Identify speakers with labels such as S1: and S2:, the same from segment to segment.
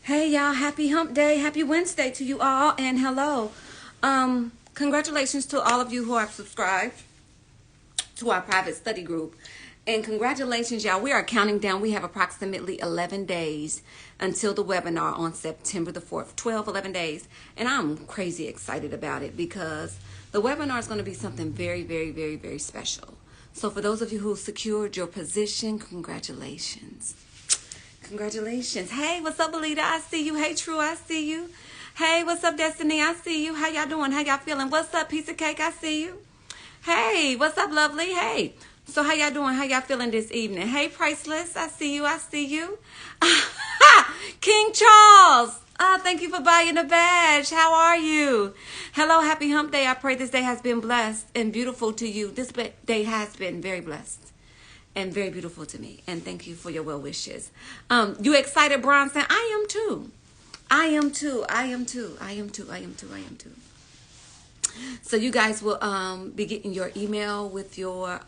S1: Hey y'all, happy hump day, happy Wednesday to you all, and hello. Congratulations to all of you who are subscribed to our private study group. And congratulations, y'all. We are counting down. We have approximately 11 days until the webinar on September the 4th. 11 days. And I'm crazy excited about it because the webinar is going to be something very, very, very, very special. So for those of you who secured your position, congratulations. Congratulations. Hey, what's up, Alita? I see you. Hey, True, I see you. Hey, what's up, Destiny? I see you. How y'all doing? How y'all feeling? What's up, Piece of Cake? I see you. Hey, what's up, Lovely? Hey. So how y'all doing? How y'all feeling this evening? Hey, Priceless. I see you. I see you. King Charles. Thank you for buying a badge. How are you? Hello, happy hump day. I pray this day has been blessed and beautiful to you. This day has been very blessed and very beautiful to me. And thank you for your well wishes. You excited, Bronson? I am too. I am too. I am too. I am too. I am too. I am too. So you guys will be getting your email with your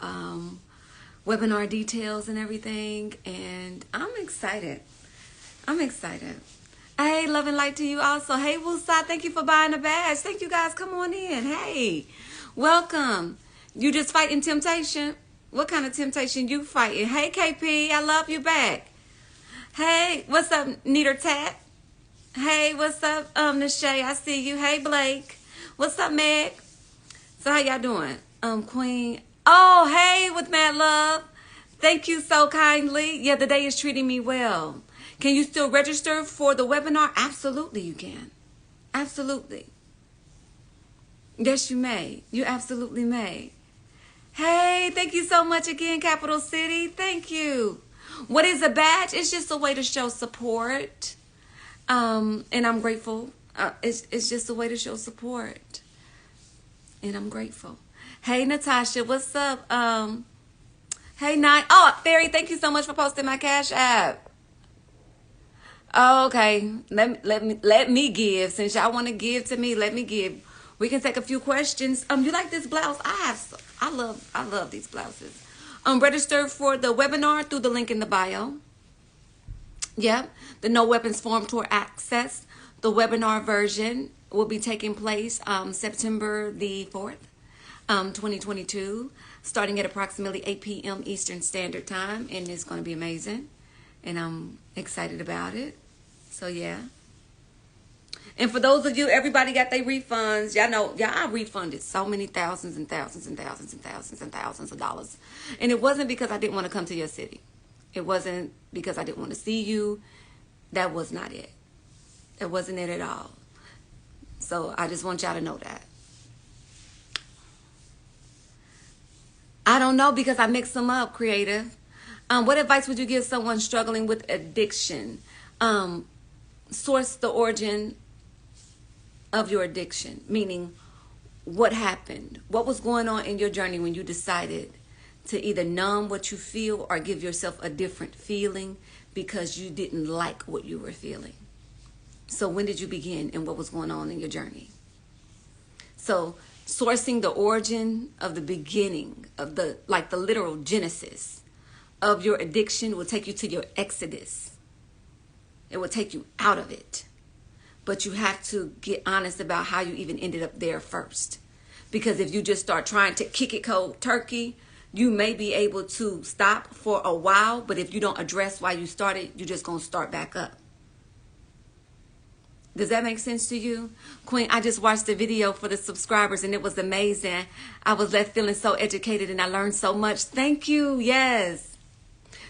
S1: webinar details and everything. And I'm excited. I'm excited. Hey, love and light to you also. Hey, Wusa, thank you for buying a badge. Thank you guys. Come on in. Hey, welcome. You just fighting temptation? What kind of temptation you fighting? Hey, KP, I love you back. Hey, what's up, Neater Tat? Hey, what's up, Nashay? I see you. Hey, Blake. What's up, Meg? So how y'all doing? Queen. Oh, hey, with mad love. Thank you so kindly. Yeah, the day is treating me well. Can you still register for the webinar? Absolutely, you can. Absolutely. Yes, you may. You absolutely may. Hey, thank you so much again, Capital City. Thank you. What is a badge? It's just a way to show support. And I'm grateful. It's just a way to show support. And I'm grateful. Hey, Natasha, what's up? Hey, Nine. Oh, Fairy, thank you so much for posting my Cash App. Oh, okay. Let me give. Since y'all want to give to me, let me give. We can take a few questions. You like this blouse? I love these blouses. Register for the webinar through the link in the bio. Yep. The No Weapons Forum Tour Access. The webinar version will be taking place September the 4th, 2022, starting at approximately 8 p.m. Eastern Standard Time, and it's going to be amazing, and I'm excited about it. So yeah. And for those of you, everybody got their refunds. Y'all know, I refunded so many thousands and thousands and thousands and thousands and thousands of dollars. And it wasn't because I didn't want to come to your city. It wasn't because I didn't want to see you. That was not it. That wasn't it at all. So I just want y'all to know that. I don't know because I mix them up, creative. What advice would you give someone struggling with addiction? Source the origin of your addiction, meaning what happened, what was going on in your journey when you decided to either numb what you feel or give yourself a different feeling because you didn't like what you were feeling. So when did you begin and what was going on in your journey? So sourcing the origin of the beginning of the literal genesis of your addiction will take you to your exodus. It will take you out of it. But you have to get honest about how you even ended up there first. Because if you just start trying to kick it cold turkey, you may be able to stop for a while. But if you don't address why you started, you're just going to start back up. Does that make sense to you? Queen, I just watched the video for the subscribers and it was amazing. I was left feeling so educated and I learned so much. Thank you. Yes.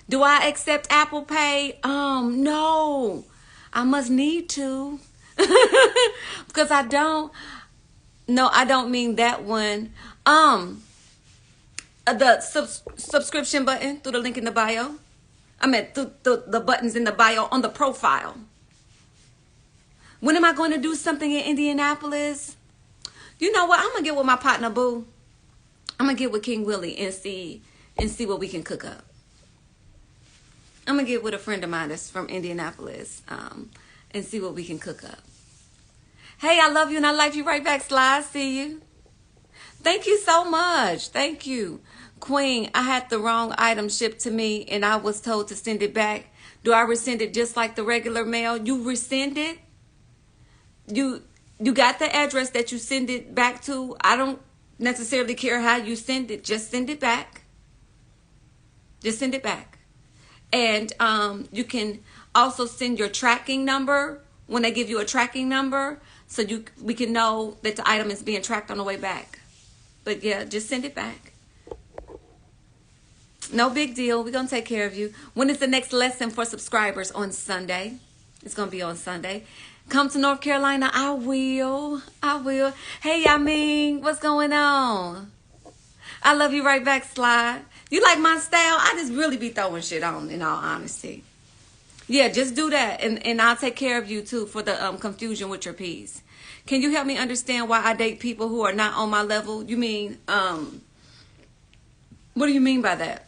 S1: Do I accept Apple Pay? No. I must need to. Because I don't. No, I don't mean that one. The subscription button through the link in the bio. I meant the buttons in the bio on the profile. When am I going to do something in Indianapolis? You know what? I'm going to get with my partner, Boo. I'm going to get with King Willie and see what we can cook up. I'm going to get with a friend of mine that's from Indianapolis and see what we can cook up. Hey, I love you and I like you right back, Sly. See you. Thank you so much. Thank you. Queen, I had the wrong item shipped to me and I was told to send it back. Do I resend it just like the regular mail? You resend it. You got the address that you send it back to. I don't necessarily care how you send it. Just send it back. Just send it back. And you can also send your tracking number when they give you a tracking number, so we can know that the item is being tracked on the way back. But yeah, just send it back. No big deal. We're going to take care of you. When is the next lesson for subscribers? On Sunday. It's going to be on Sunday. Come to North Carolina. I will. Hey, Yamin, what's going on? I love you right back, Slide. You like my style? I just really be throwing shit on, in all honesty. Yeah, just do that. And I'll take care of you, too, for the confusion with your P's. Can you help me understand why I date people who are not on my level? You mean, what do you mean by that?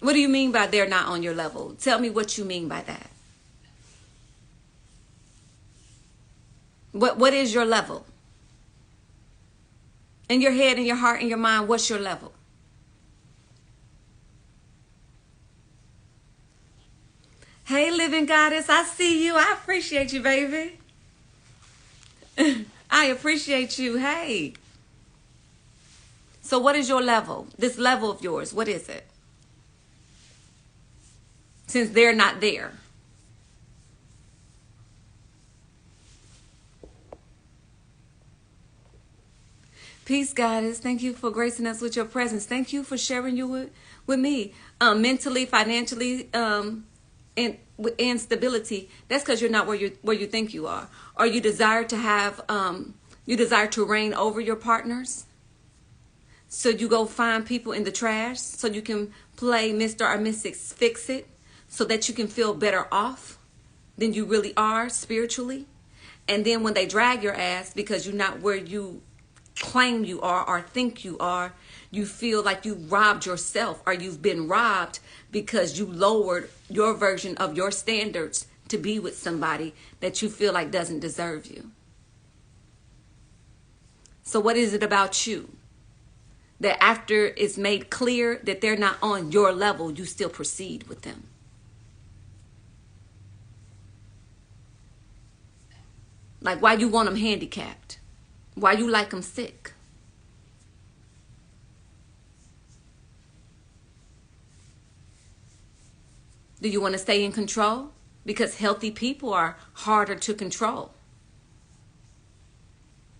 S1: What do you mean by they're not on your level? Tell me what you mean by that. What is your level? In your head, in your heart, in your mind, what's your level? Hey, living goddess, I see you. I appreciate you, baby. I appreciate you. Hey. So what is your level? This level of yours, what is it? Since they're not there. Peace, goddess. Thank you for gracing us with your presence. Thank you for sharing you with me. Mentally, financially, and stability. That's because you're not where you think you are. Or you desire to have, you desire to reign over your partners. So you go find people in the trash so you can play Mr. or Mrs. Fix-It so that you can feel better off than you really are spiritually. And then when they drag your ass because you're not where you claim you are or think you are, you feel like you robbed yourself or you've been robbed because you lowered your version of your standards to be with somebody that you feel like doesn't deserve you. So what is it about you that after it's made clear that they're not on your level, you still proceed with them? Like, why you want them handicapped? Why you like them sick? Do you want to stay in control? Because healthy people are harder to control.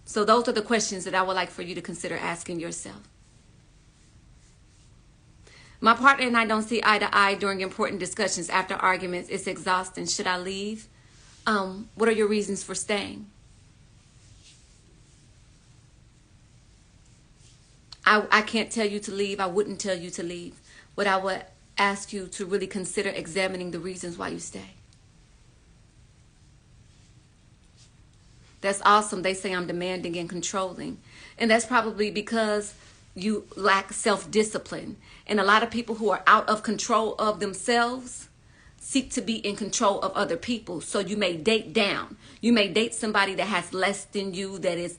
S1: So those are the questions that I would like for you to consider asking yourself. My partner and I don't see eye to eye during important discussions. After arguments, it's exhausting. Should I leave? What are your reasons for staying? I can't tell you to leave. I wouldn't tell you to leave. But I would ask you to really consider examining the reasons why you stay. That's awesome. They say I'm demanding and controlling. And that's probably because you lack self-discipline. And a lot of people who are out of control of themselves seek to be in control of other people. So you may date down. You may date somebody that has less than you, that is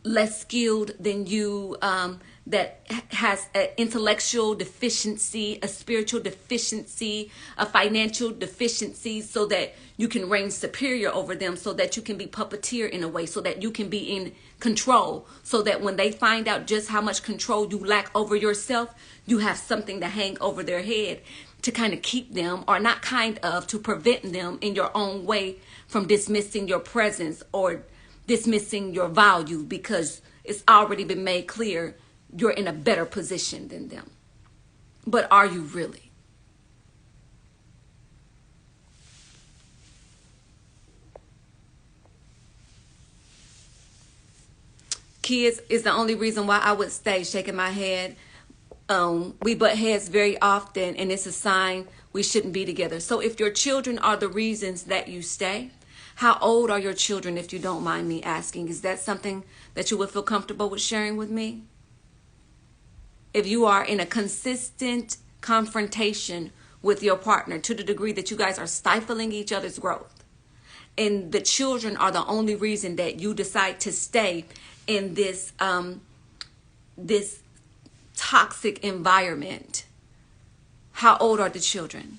S1: less skilled than you, that has an intellectual deficiency, a spiritual deficiency, a financial deficiency, so that you can reign superior over them, so that you can be puppeteer in a way, so that you can be in control, so that when they find out just how much control you lack over yourself, you have something to hang over their head to kind of keep them, or not kind of, to prevent them in your own way from dismissing your presence or dismissing your value, because it's already been made clear you're in a better position than them. But are you really? Kids is the only reason why I would stay. Shaking my head. We butt heads very often, and it's a sign we shouldn't be together. So if your children are the reasons that you stay, how old are your children, if you don't mind me asking? Is that something that you would feel comfortable with sharing with me? If you are in a consistent confrontation with your partner to the degree that you guys are stifling each other's growth, and the children are the only reason that you decide to stay in this this toxic environment, How old are the children?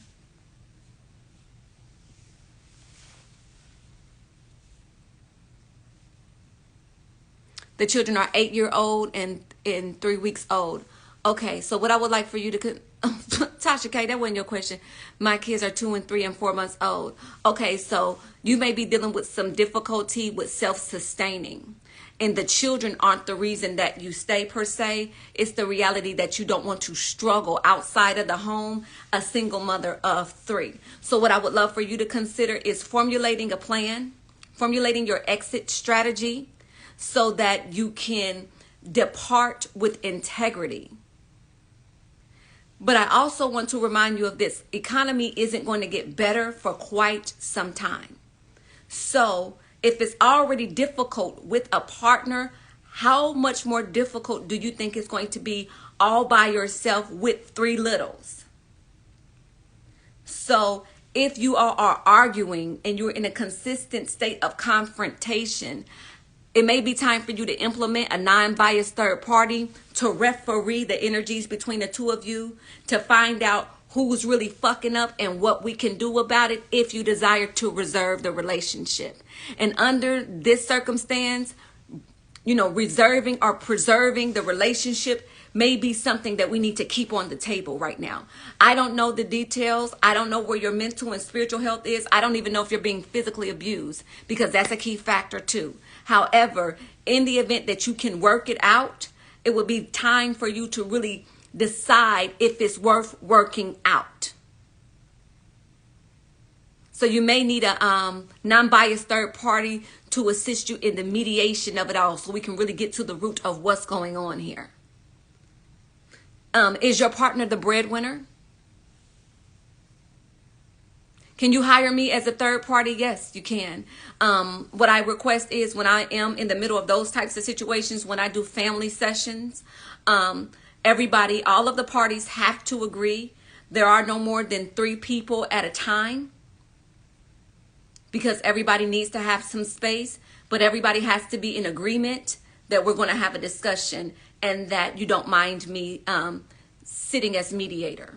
S1: The children are 8-year-old and 3 weeks old. Okay, so what I would like for you to Tasha K, that wasn't your question. My kids are 2 and 3 and 4 months old. Okay, so you may be dealing with some difficulty with self-sustaining. And the children aren't the reason that you stay per se. It's the reality that you don't want to struggle outside of the home, a single mother of 3. So what I would love for you to consider is formulating a plan, formulating your exit strategy so that you can depart with integrity. But I also want to remind you of this. Economy isn't going to get better for quite some time. So if it's already difficult with a partner, how much more difficult do you think it's going to be all by yourself with 3 littles? So if you all are arguing and you're in a consistent state of confrontation, it may be time for you to implement a non-biased third party to referee the energies between the two of you to find out who's really fucking up and what we can do about it if you desire to reserve the relationship. And under this circumstance, reserving or preserving the relationship may be something that we need to keep on the table right now. I don't know the details. I don't know where your mental and spiritual health is. I don't even know if you're being physically abused, because that's a key factor too. However, in the event that you can work it out, it would be time for you to really decide if it's worth working out. So you may need a non-biased third party to assist you in the mediation of it all, so we can really get to the root of what's going on here. Is your partner the breadwinner? Can you hire me as a third party? Yes, you can. What I request is, when I am in the middle of those types of situations, when I do family sessions, everybody, all of the parties have to agree. There are no more than 3 people at a time, because everybody needs to have some space, but everybody has to be in agreement that we're going to have a discussion and that you don't mind me sitting as mediator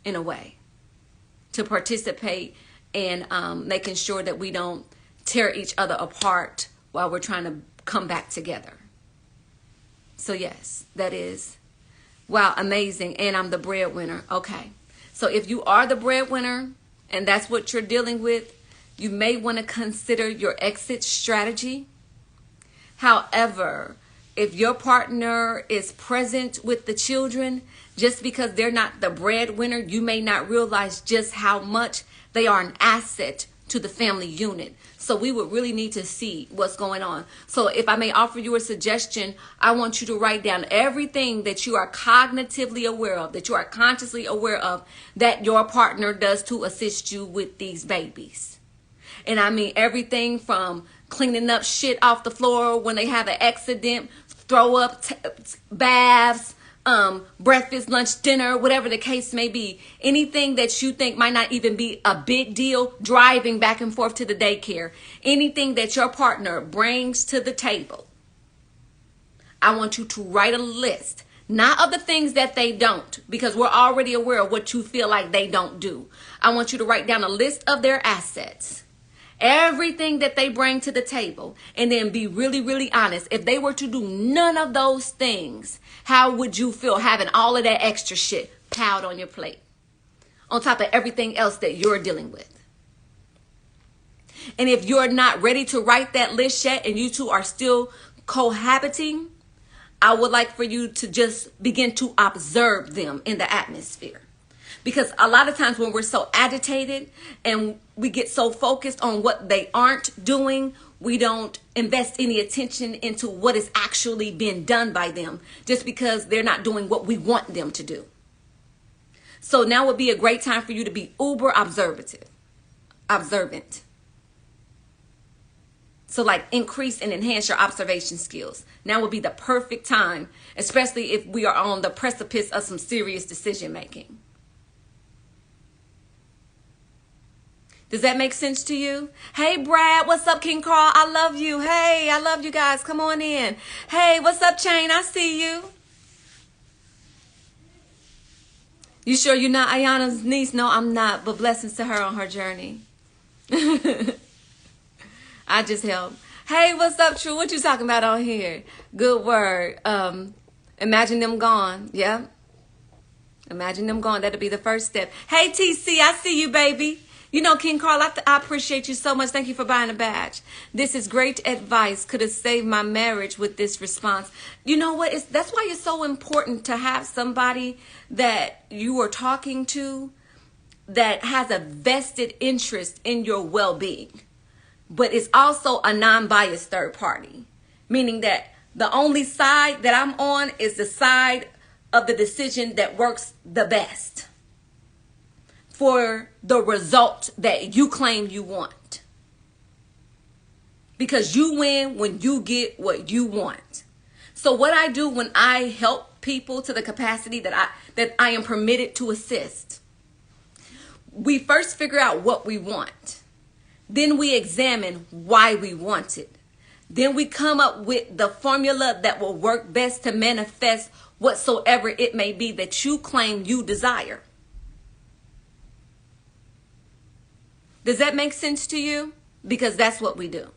S1: in a way to participate in making sure that we don't tear each other apart while we're trying to come back together. So yes, that is, wow, amazing. And I'm the breadwinner. Okay. So if you are the breadwinner and that's what you're dealing with, you may want to consider your exit strategy. However, if your partner is present with the children, just because they're not the breadwinner, you may not realize just how much they are an asset to the family unit. So we would really need to see what's going on. So if I may offer you a suggestion, I want you to write down everything that you are cognitively aware of, that you are consciously aware of, that your partner does to assist you with these babies. And I mean everything from cleaning up shit off the floor when they have an accident, throw up, baths, breakfast, lunch, dinner, whatever the case may be. Anything that you think might not even be a big deal, driving back and forth to the daycare. Anything that your partner brings to the table. I want you to write a list. Not of the things that they don't, because we're already aware of what you feel like they don't do. I want you to write down a list of their assets. Everything that they bring to the table, and then be really, really honest. If they were to do none of those things, how would you feel having all of that extra shit piled on your plate on top of everything else that you're dealing with? And if you're not ready to write that list yet and you two are still cohabiting, I would like for you to just begin to observe them in the atmosphere. Because a lot of times when we're so agitated and we get so focused on what they aren't doing, we don't invest any attention into what is actually being done by them, just because they're not doing what we want them to do. So now would be a great time for you to be uber observant. So like increase and enhance your observation skills. Now would be the perfect time, especially if we are on the precipice of some serious decision making. Does that make sense to you? Hey, Brad, what's up, King Carl? I love you. Hey, I love you guys. Come on in. Hey, what's up, Chain? I see you. You sure you're not Ayana's niece? No, I'm not, but blessings to her on her journey. I just help. Hey, what's up, True? What you talking about on here? Good word. Imagine them gone. Yeah. Imagine them gone. That'll be the first step. Hey, TC, I see you, baby. You know, King Carl, I appreciate you so much. Thank you for buying a badge. This is great advice. Could have saved my marriage with this response. You know what? That's why it's so important to have somebody that you are talking to that has a vested interest in your well-being. But it's also a non-biased third party. Meaning that the only side that I'm on is the side of the decision that works the best for the result that you claim you want. Because you win when you get what you want. So what I do when I help people to the capacity that I am permitted to assist, we first figure out what we want. Then we examine why we want it. Then we come up with the formula that will work best to manifest whatsoever it may be that you claim you desire. Does that make sense to you? Because that's what we do.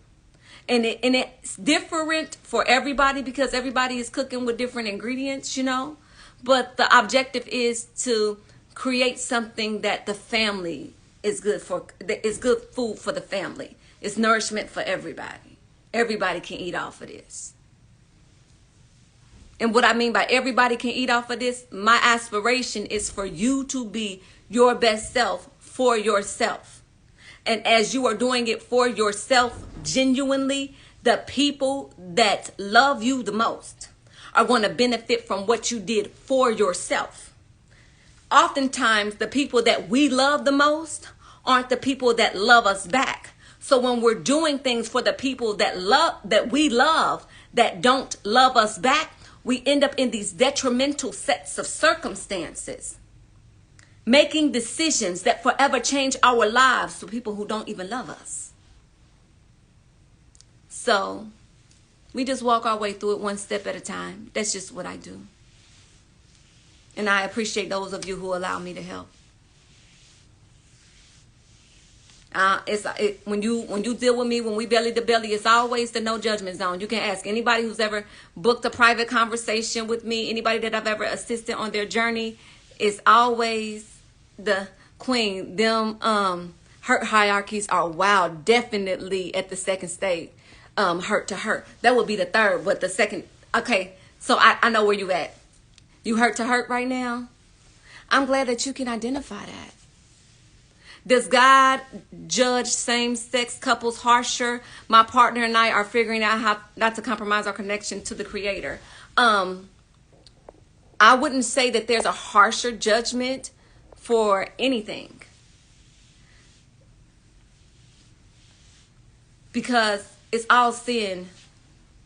S1: And it's different for everybody because everybody is cooking with different ingredients, you know. But the objective is to create something that the family is good for. It's good food for the family. It's nourishment for everybody. Everybody can eat off of this. And what I mean by everybody can eat off of this, my aspiration is for you to be your best self for yourself. And as you are doing it for yourself genuinely, the people that love you the most are going to benefit from what you did for yourself. Oftentimes, the people that we love the most aren't the people that love us back. So when we're doing things for the people that we love that don't love us back, we end up in these detrimental sets of circumstances, making decisions that forever change our lives to people who don't even love us. So we just walk our way through it one step at a time. That's just what I do. And I appreciate those of you who allow me to help. When you deal with me, when we belly to belly, it's always the no judgment zone. You can ask anybody who's ever booked a private conversation with me, anybody that I've ever assisted on their journey. It's always the queen. Them hurt hierarchies are wild. Definitely at the second stage, hurt to hurt. That would be the third, but the second. Okay, so I know where you at. You hurt to hurt right now. I'm glad that you can identify that. Does God judge same-sex couples harsher? My partner and I are figuring out how not to compromise our connection to the Creator. I wouldn't say that there's a harsher judgment for anything. Because it's all sin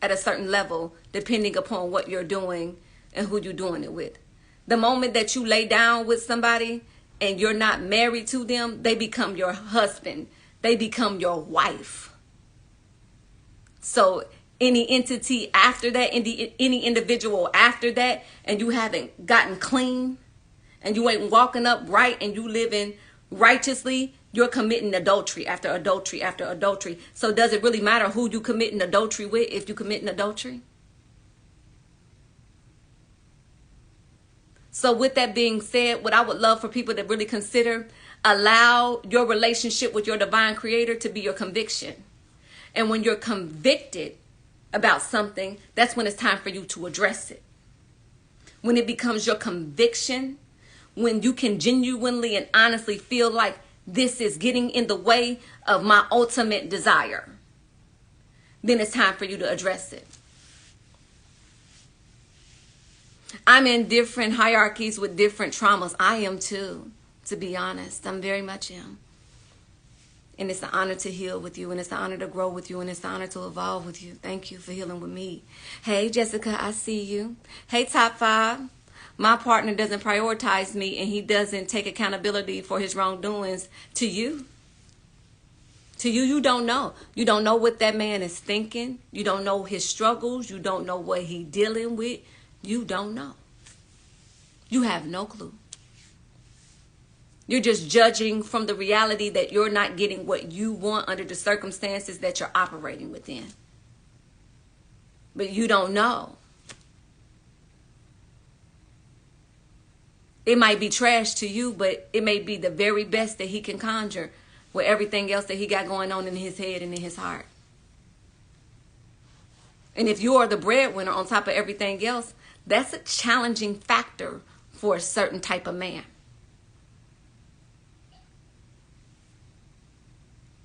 S1: at a certain level, depending upon what you're doing and who you're doing it with. The moment that you lay down with somebody and you're not married to them, they become your husband. They become your wife. So any entity after that, any individual after that, and you haven't gotten clean, and you ain't walking up right, and you living righteously, you're committing adultery after adultery after adultery. So does it really matter who you committing adultery with if you committing adultery? So with that being said, what I would love for people to really consider, allow your relationship with your divine creator to be your conviction. And when you're convicted about something, that's when it's time for you to address it. When it becomes your conviction, when you can genuinely and honestly feel like this is getting in the way of my ultimate desire, then it's time for you to address it. I'm in different hierarchies with different traumas. I am too, to be honest. I'm very much am. And it's an honor to heal with you, and it's an honor to grow with you, and it's an honor to evolve with you. Thank you for healing with me. Hey, Jessica, I see you. Hey, Top 5. My partner doesn't prioritize me, and he doesn't take accountability for his wrongdoings. To you, you don't know. You don't know what that man is thinking. You don't know his struggles. You don't know what he's dealing with. You don't know. You have no clue. You're just judging from the reality that you're not getting what you want under the circumstances that you're operating within. But you don't know. It might be trash to you, but it may be the very best that he can conjure with everything else that he got going on in his head and in his heart. And if you are the breadwinner on top of everything else, that's a challenging factor for a certain type of man.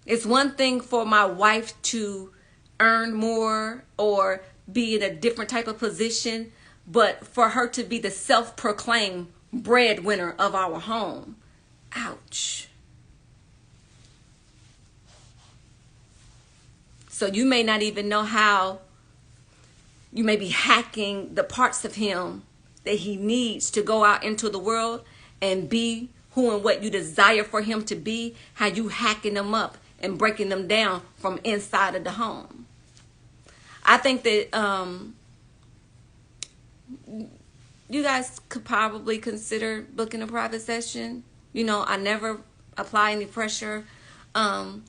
S1: It's one thing for my wife to earn more or be in a different type of position, but for her to be the self-proclaimed breadwinner of our home, ouch. So you may not even know how you may be hacking the parts of him that he needs to go out into the world and be who and what you desire for him to be, how you hacking them up and breaking them down from inside of the home. I think that you guys could probably consider booking a private session. You know, I never apply any pressure. And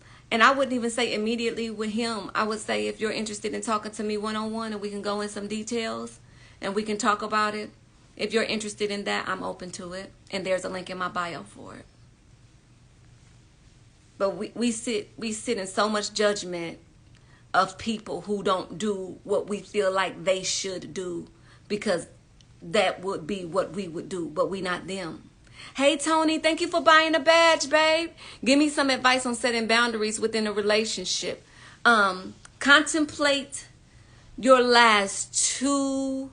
S1: I wouldn't even say immediately with him. I would say if you're interested in talking to me one-on-one and we can go in some details and we can talk about it. If you're interested in that, I'm open to it. And there's a link in my bio for it. But we sit in so much judgment of people who don't do what we feel like they should do because that would be what we would do, but we not them. Hey, Tony, thank you for buying a badge, babe. Give me some advice on setting boundaries within a relationship. Contemplate your last two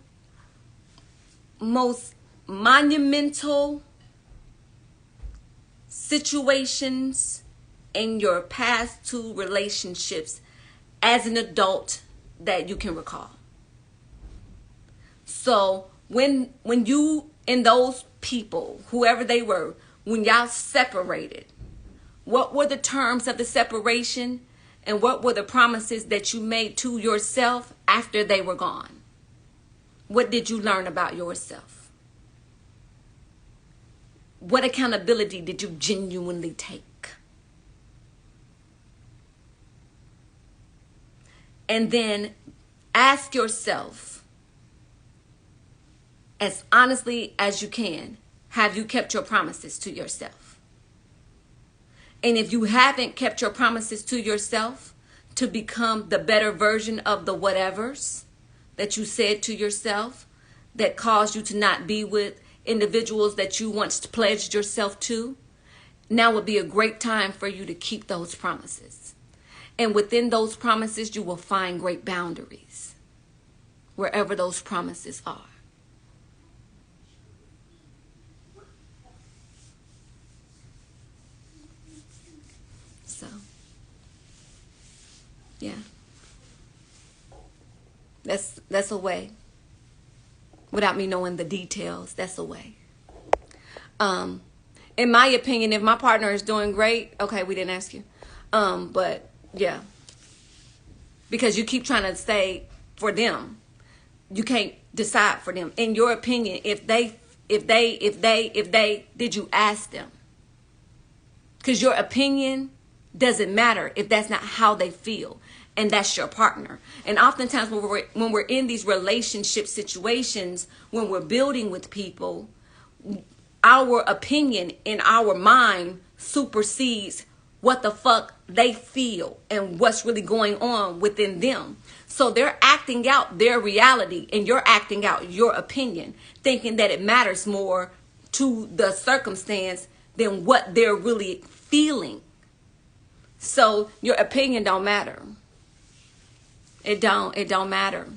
S1: most monumental situations in your past two relationships as an adult that you can recall. So when you and those people, whoever they were, when y'all separated, what were the terms of the separation and what were the promises that you made to yourself after they were gone? What did you learn about yourself? What accountability did you genuinely take? And then ask yourself, as honestly as you can, have you kept your promises to yourself? And if you haven't kept your promises to yourself to become the better version of the whatevers that you said to yourself that caused you to not be with individuals that you once pledged yourself to, now would be a great time for you to keep those promises. And within those promises, you will find great boundaries wherever those promises are. So, yeah. That's a way. Without me knowing the details, that's a way. In my opinion, if my partner is doing great, okay, we didn't ask you. But yeah, because you keep trying to say for them, you can't decide for them. In your opinion, if they, did you ask them? Because your opinion doesn't matter if that's not how they feel. And that's your partner. And oftentimes when we're in these relationship situations, when we're building with people, our opinion in our mind supersedes what the fuck they feel and what's really going on within them. So they're acting out their reality and you're acting out your opinion, thinking that it matters more to the circumstance than what they're really feeling. So your opinion don't matter. It don't matter.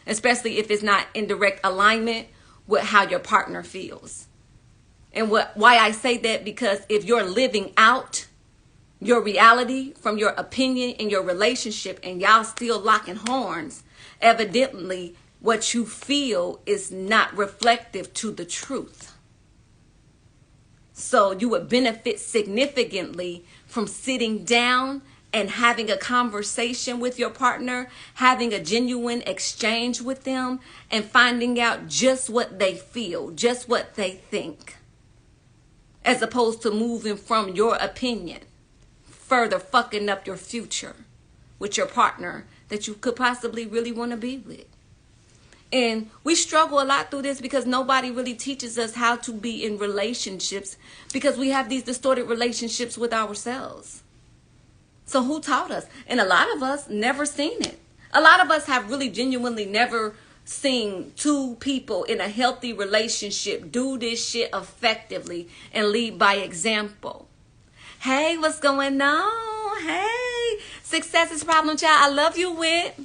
S1: Especially if it's not in direct alignment with how your partner feels. And why I say that, because if you're living out your reality from your opinion in your relationship and y'all still locking horns, evidently what you feel is not reflective to the truth. So you would benefit significantly from sitting down and having a conversation with your partner, having a genuine exchange with them, and finding out just what they feel, just what they think. as opposed to moving from your opinion, further fucking up your future with your partner that you could possibly really want to be with. And we struggle a lot through this because nobody really teaches us how to be in relationships, because we have these distorted relationships with ourselves. So who taught us? And a lot of us never seen it. A lot of us have really genuinely never seen two people in a healthy relationship do this shit effectively and lead by example. Hey, what's going on? Hey, Success is Problem Child. I love you, Wit.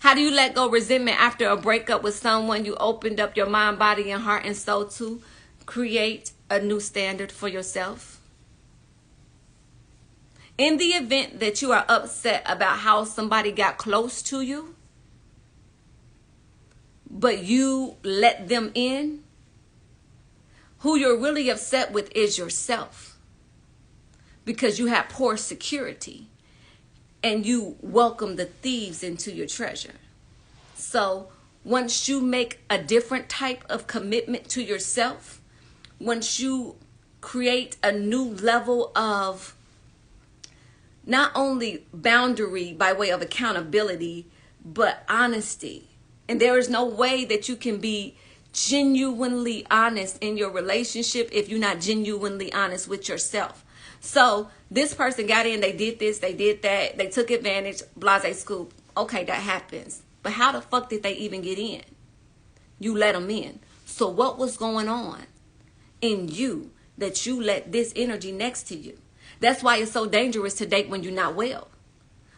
S1: How do you let go resentment after a breakup with someone you opened up your mind, body, and heart and soul to? Create a new standard for yourself. In the event that you are upset about how somebody got close to you, but you let them in, who you're really upset with is yourself, because you have poor security. And you welcome the thieves into your treasure. So once you make a different type of commitment to yourself, once you create a new level of not only boundary by way of accountability, but honesty. And there is no way that you can be genuinely honest in your relationship if you're not genuinely honest with yourself. So this person got in, they did this, they did that, they took advantage, blase scoop. Okay, that happens. But how the fuck did they even get in? You let them in. So what was going on in you that you let this energy next to you? That's why it's so dangerous to date when you're not well.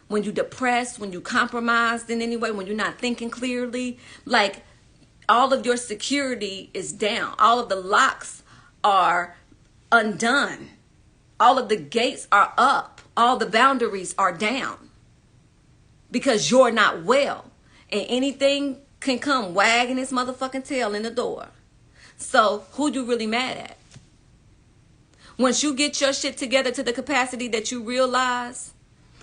S1: When you're depressed, when you're compromised in any way, when you're not thinking clearly. Like, all of your security is down. All of the locks are undone. All of the gates are up. All the boundaries are down. Because you're not well. And anything can come wagging its motherfucking tail in the door. So who you really mad at? Once you get your shit together to the capacity that you realize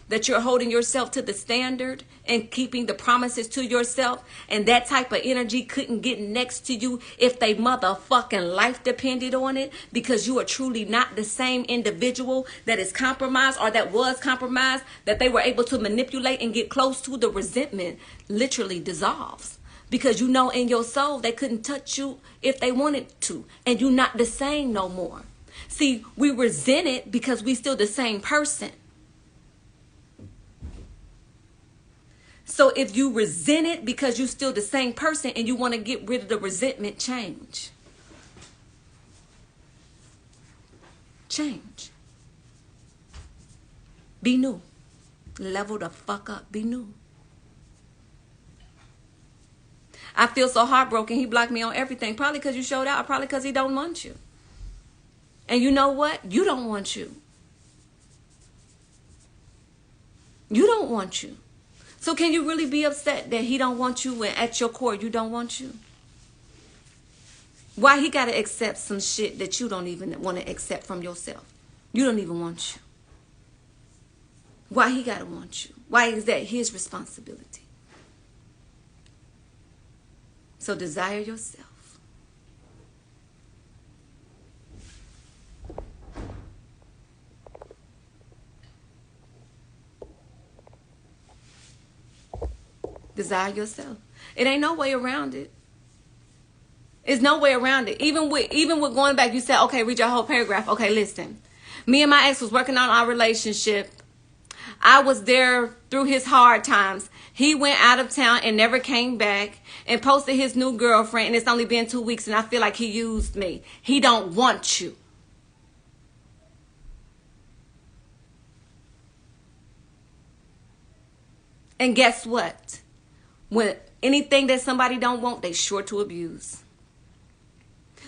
S1: that you're holding yourself to the standard and keeping the promises to yourself, and that type of energy couldn't get next to you if they motherfucking life depended on it, because you are truly not the same individual that is compromised or that was compromised, that they were able to manipulate and get close to, the resentment literally dissolves. Because you know in your soul they couldn't touch you if they wanted to, and you're not the same no more. See, we resent it because we still the same person. So if you resent it because you're still the same person and you want to get rid of the resentment, change. Change. Be new. Level the fuck up. Be new. I feel so heartbroken. He blocked me on everything. Probably because you showed out. Or probably because he don't want you. And you know what? You don't want you. You don't want you. So can you really be upset that he don't want you when at your core you don't want you? Why he got to accept some shit that you don't even want to accept from yourself? You don't even want you. Why he got to want you? Why is that his responsibility? So desire yourself. Desire yourself. It ain't no way around it. There's no way around it. Even with going back, you said, okay, read your whole paragraph. Okay, listen. Me and my ex was working on our relationship. I was there through his hard times. He went out of town and never came back and posted his new girlfriend, and it's only been 2 weeks and I feel like he used me. He don't want you. And guess what? When anything that somebody don't want, they sure to abuse.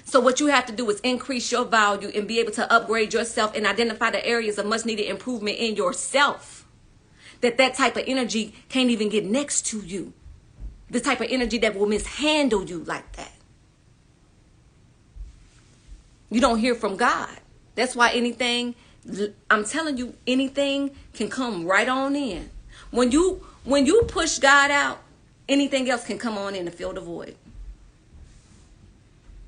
S1: So what you have to do is increase your value and be able to upgrade yourself and identify the areas of much needed improvement in yourself. That type of energy can't even get next to you. The type of energy that will mishandle you like that. You don't hear from God. That's why anything, I'm telling you, anything can come right on in. When you push God out, anything else can come on in and fill the void.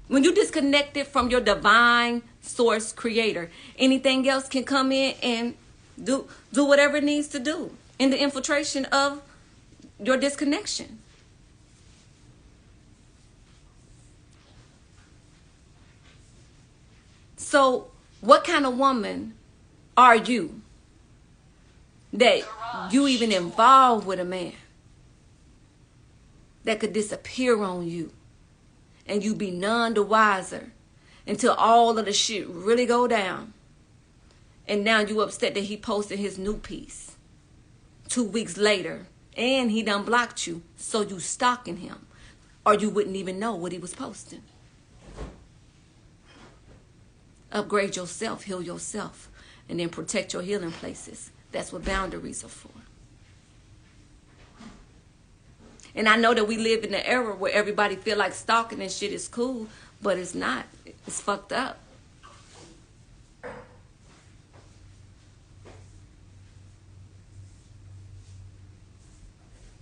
S1: When you disconnected from your divine source creator, anything else can come in and do whatever it needs to do in the infiltration of your disconnection. So what kind of woman are you that you even involved with a man that could disappear on you and you be none the wiser until all of the shit really go down, and now you upset that he posted his new piece 2 weeks later and he done blocked you, so you stalking him, or you wouldn't even know what he was posting. Upgrade yourself, heal yourself, and then protect your healing places. That's what boundaries are for. And I know that we live in an era where everybody feel like stalking and shit is cool, but it's not. It's fucked up.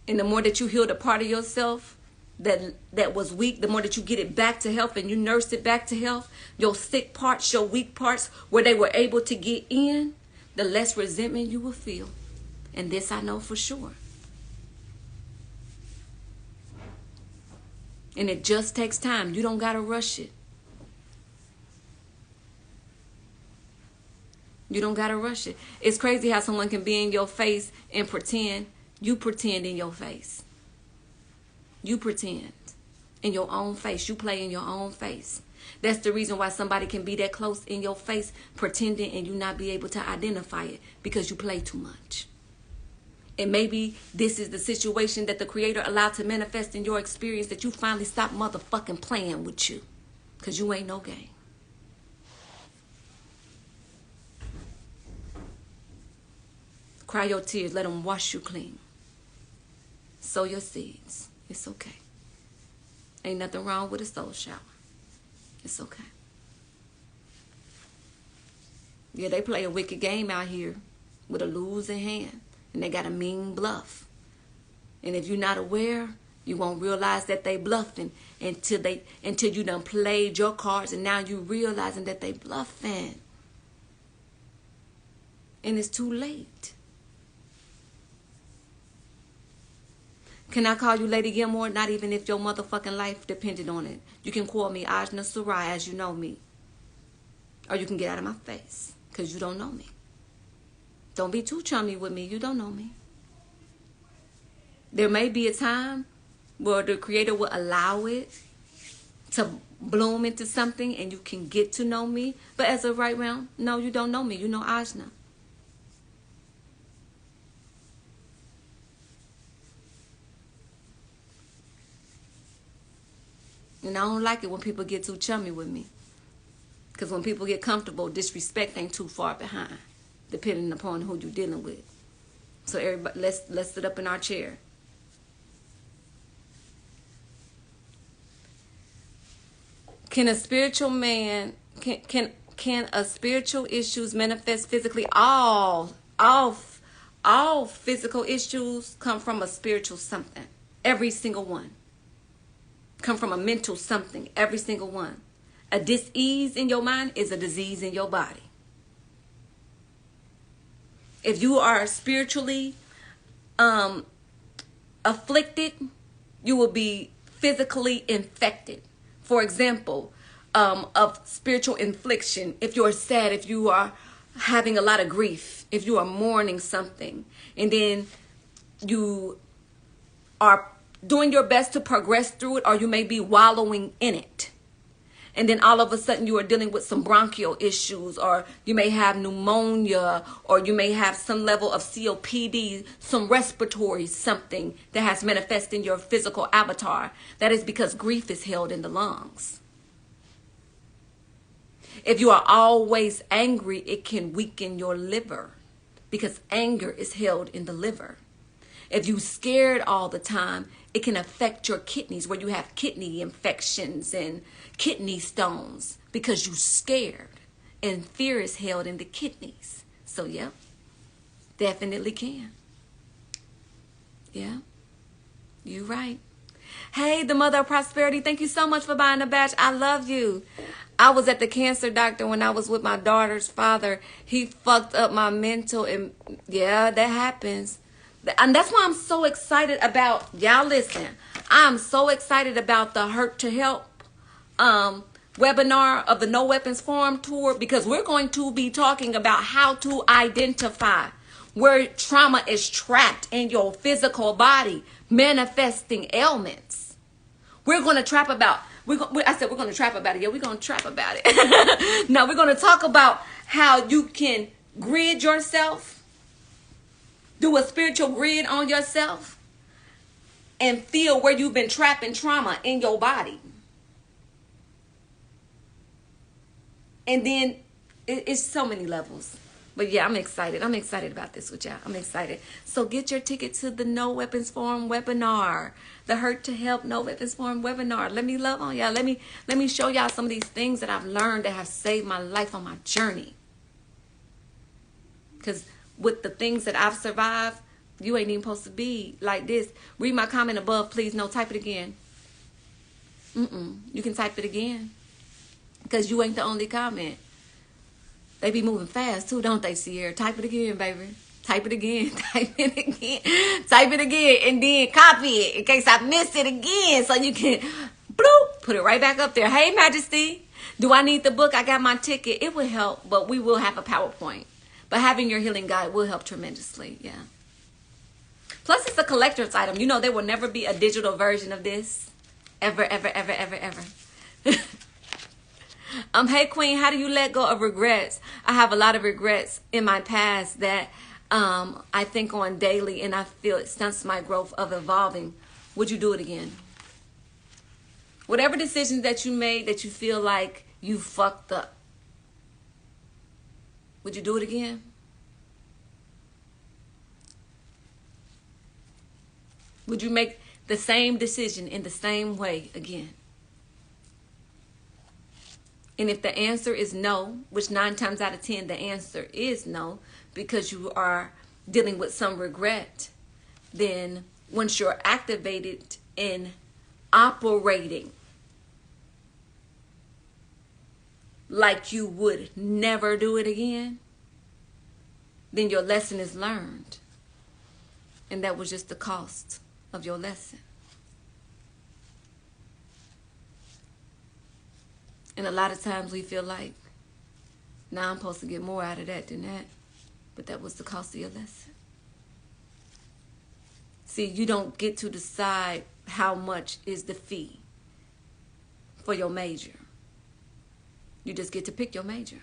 S1: And the more that you heal the part of yourself that was weak, the more that you get it back to health and you nurse it back to health, your sick parts, your weak parts, where they were able to get in, the less resentment you will feel. And this I know for sure. And it just takes time. You don't got to rush it. You don't got to rush it. It's crazy how someone can be in your face and pretend. You pretend in your face. You pretend in your own face. You play in your own face. That's the reason why somebody can be that close in your face pretending and you not be able to identify it, because you play too much. And maybe this is the situation that the Creator allowed to manifest in your experience, that you finally stop motherfucking playing with you, because you ain't no game. Cry your tears. Let them wash you clean. Sow your seeds. It's okay. Ain't nothing wrong with a soul shower. It's okay. Yeah, they play a wicked game out here with a losing hand. And they got a mean bluff. And if you're not aware, you won't realize that they bluffing until you done played your cards, and now you realizing that they bluffing. And it's too late. Can I call you Lady Gilmore? Not even if your motherfucking life depended on it. You can call me Ajna Surah, as you know me. Or you can get out of my face, because you don't know me. Don't be too chummy with me. You don't know me. There may be a time where the Creator will allow it to bloom into something and you can get to know me. But as of right now, no, you don't know me. You know Ajna. And I don't like it when people get too chummy with me. Because when people get comfortable, disrespect ain't too far behind, depending upon who you're dealing with. So everybody, let's sit up in our chair. Can a spiritual man, can a spiritual issues manifest physically? All physical issues come from a spiritual something. Every single one. Come from a mental something. Every single one. A dis-ease in your mind is a disease in your body. If you are spiritually afflicted, you will be physically infected. For example, of spiritual infliction, if you're sad, if you are having a lot of grief, if you are mourning something, and then you are doing your best to progress through it, or you may be wallowing in it. And then all of a sudden you are dealing with some bronchial issues, or you may have pneumonia, or you may have some level of COPD, some respiratory something that has manifested in your physical avatar. That is because grief is held in the lungs. If you are always angry, it can weaken your liver, because anger is held in the liver. If you're scared all the time, it can affect your kidneys, where you have kidney infections and kidney stones, because you're scared. And fear is held in the kidneys. So, yeah, definitely can. Yeah, you're right. Hey, the mother of prosperity. Thank you so much for buying the batch. I love you. I was at the cancer doctor when I was with my daughter's father. He fucked up my mental, and yeah, that happens. And that's why I'm so excited about, y'all listen, I'm so excited about the Hurt to Help webinar of the No Weapons Forum tour, because we're going to be talking about how to identify where trauma is trapped in your physical body, manifesting ailments. We're going to trap about, I said we're going to trap about it. Yeah, we're going to trap about it. No, we're going to talk about how you can grid yourself, do a spiritual grid on yourself, and feel where you've been trapping trauma in your body. And then it's so many levels. But yeah, I'm excited. I'm excited about this with y'all. I'm excited. So get your ticket to the No Weapons Forum webinar. The Hurt to Help No Weapons Forum webinar. Let me love on y'all. Let me show y'all some of these things that I've learned that have saved my life on my journey. Because with the things that I've survived, you ain't even supposed to be like this. Read my comment above, please. No, type it again. You can type it again. Because you ain't the only comment. They be moving fast too, don't they, Sierra? Type it again, baby. Type it again. Type it again. Type it again. And then copy it in case I miss it again. So you can bloop, put it right back up there. Hey, Majesty. Do I need the book? I got my ticket. It will help, but we will have a PowerPoint. But having your healing guide will help tremendously. Yeah. Plus, it's a collector's item. You know, there will never be a digital version of this. Ever, ever, ever, ever, ever. Hey Queen, how do you let go of regrets? I have a lot of regrets in my past that I think on daily, and I feel it stunts my growth of evolving. Would you do it again? Whatever decisions that you made that you feel like you fucked up, would you do it again? Would you make the same decision in the same way again? And if the answer is no, which 9 times out of 10 the answer is no, because you are dealing with some regret, then once you're activated in operating like you would never do it again, then your lesson is learned. And that was just the cost of your lesson. And a lot of times we feel like, now I'm supposed to get more out of that than that. But that was the cost of your lesson. See, you don't get to decide how much is the fee for your major. You just get to pick your major.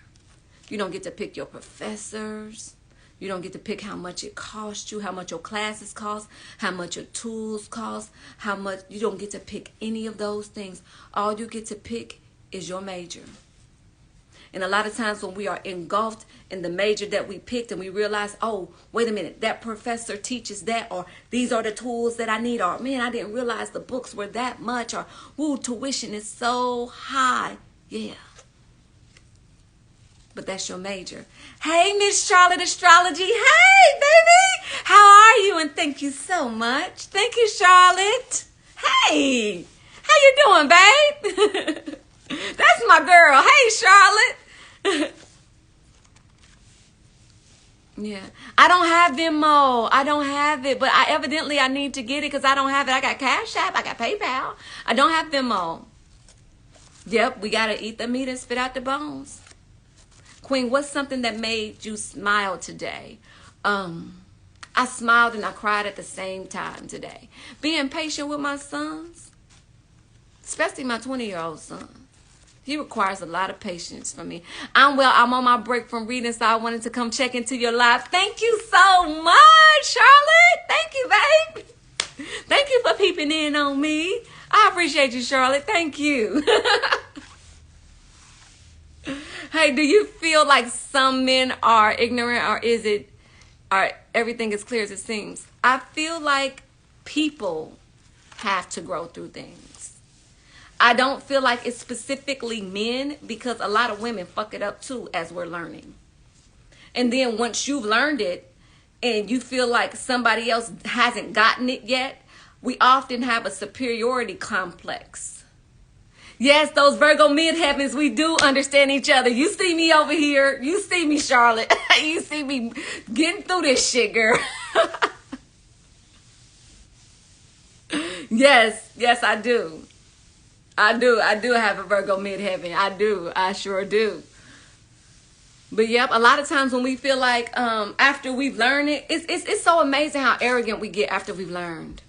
S1: You don't get to pick your professors. You don't get to pick how much it costs you, how much your classes cost, how much your tools cost, how much. You don't get to pick any of those things. All you get to pick is your major. And a lot of times when we are engulfed in the major that we picked and we realize, oh, wait a minute, that professor teaches that, or these are the tools that I need, or man, I didn't realize the books were that much, or woo, tuition is so high. Yeah. But that's your major. Hey, Miss Charlotte Astrology. Hey, baby. How are you? And thank you so much. Thank you, Charlotte. Hey. How you doing, babe? That's my girl. Hey, Charlotte. Yeah. I don't have Venmo. I don't have it. But I need to get it because I don't have it. I got Cash App. I got PayPal. I don't have Venmo. Yep. We got to eat the meat and spit out the bones. Queen, what's something that made you smile today? I smiled and I cried at the same time today. Being patient with my sons, especially my 20-year-old son. He requires a lot of patience from me. I'm on my break from reading, so I wanted to come check into your live. Thank you so much, Charlotte. Thank you, babe. Thank you for peeping in on me. I appreciate you, Charlotte. Thank you. Hey, do you feel like some men are ignorant, or everything is clear as it seems? I feel like people have to grow through things. I don't feel like it's specifically men, because a lot of women fuck it up too as we're learning. And then once you've learned it and you feel like somebody else hasn't gotten it yet, we often have a superiority complex. Yes, those Virgo midheavens, we do understand each other. You see me over here. You see me, Charlotte. You see me getting through this shit, girl. Yes, I do. I do have a Virgo midheaven. I sure do. But yep, a lot of times when we feel like after we've learned it, it's so amazing how arrogant we get after we've learned.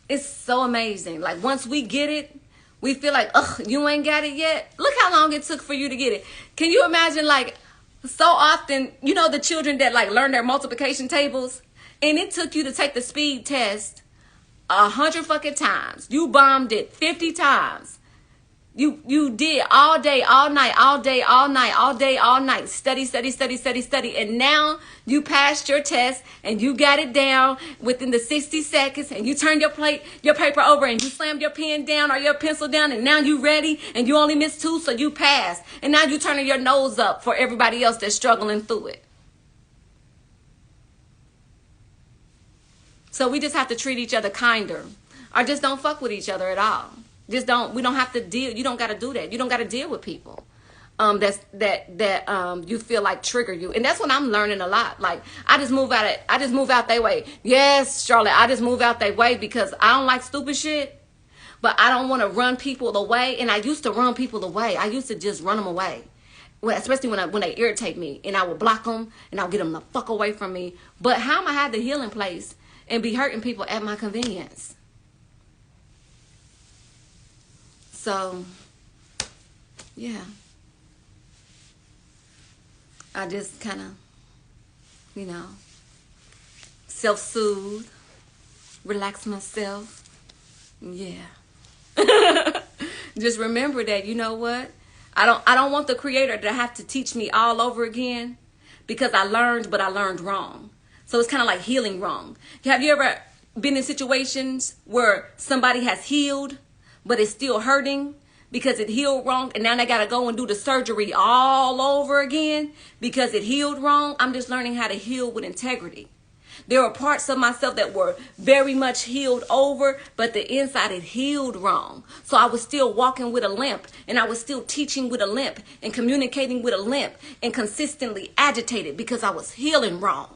S1: It's so amazing. Like once we get it, we feel like, ugh, you ain't got it yet. Look how long it took for you to get it. Can you imagine, like, so often, you know, the children that like learn their multiplication tables, and it took you to take the speed test 100 fucking times. You bombed it 50 times. You did all day, all night, all day, all night, all day, all night. Study. And now you passed your test and you got it down within the 60 seconds, and you turned your paper over and you slammed your pen down or your pencil down, and now you ready and you only missed 2, so you passed. And now you turning your nose up for everybody else that's struggling through it. So we just have to treat each other kinder, or just don't fuck with each other at all. We don't have to deal. You don't got to do that. You don't got to deal with people that you feel like trigger you. And that's what I'm learning a lot. Like I just move out their way. Yes, Charlotte, I just move out their way because I don't like stupid shit, but I don't want to run people away. And I used to run people away. I used to just run them away. Especially when they irritate me, and I would block them and I'll get them the fuck away from me. But how am I have the healing place and be hurting people at my convenience? So, yeah, I just kind of, self-soothe, relax myself. Yeah. Just remember that, you know what? I don't want the Creator to have to teach me all over again, because I learned, but I learned wrong. So it's kind of like healing wrong. Have you ever been in situations where somebody has healed, but it's still hurting because it healed wrong, and now they got to go and do the surgery all over again because it healed wrong? I'm just learning how to heal with integrity. There were parts of myself that were very much healed over, but the inside it healed wrong. So I was still walking with a limp, and I was still teaching with a limp and communicating with a limp and consistently agitated because I was healing wrong.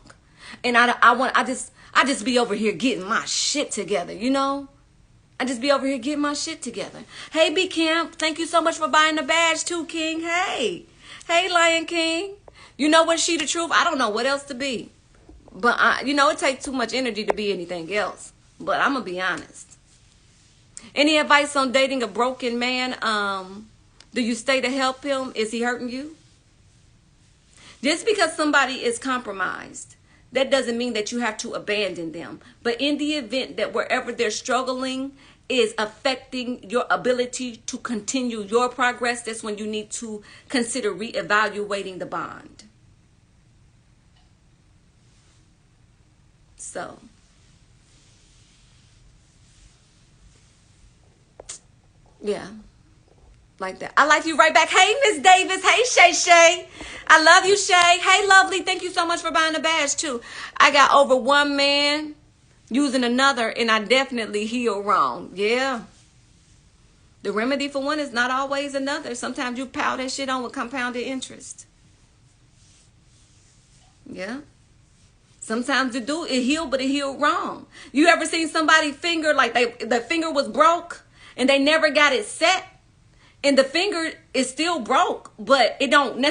S1: And I just be over here getting my shit together, you know? I just be over here getting my shit together. Hey, B Camp, thank you so much for buying the badge too, King. Hey, Lion King. You know what, she the truth? I don't know what else to be. But, it takes too much energy to be anything else. But I'm going to be honest. Any advice on dating a broken man? Do you stay to help him? Is he hurting you? Just because somebody is compromised, that doesn't mean that you have to abandon them. But in the event that wherever they're struggling is affecting your ability to continue your progress, that's when you need to consider reevaluating the bond. So, yeah, like that. I like you right back. Hey, Miss Davis. Hey, Shay. I love you, Shay. Hey, lovely. Thank you so much for buying the badge, too. I got over one man using another, and I definitely healed wrong. Yeah. The remedy for one is not always another. Sometimes you pile that shit on with compounded interest. Yeah. Sometimes it healed, but it healed wrong. You ever seen somebody finger, like the finger was broke and they never got it set? And the finger is still broke, but it don't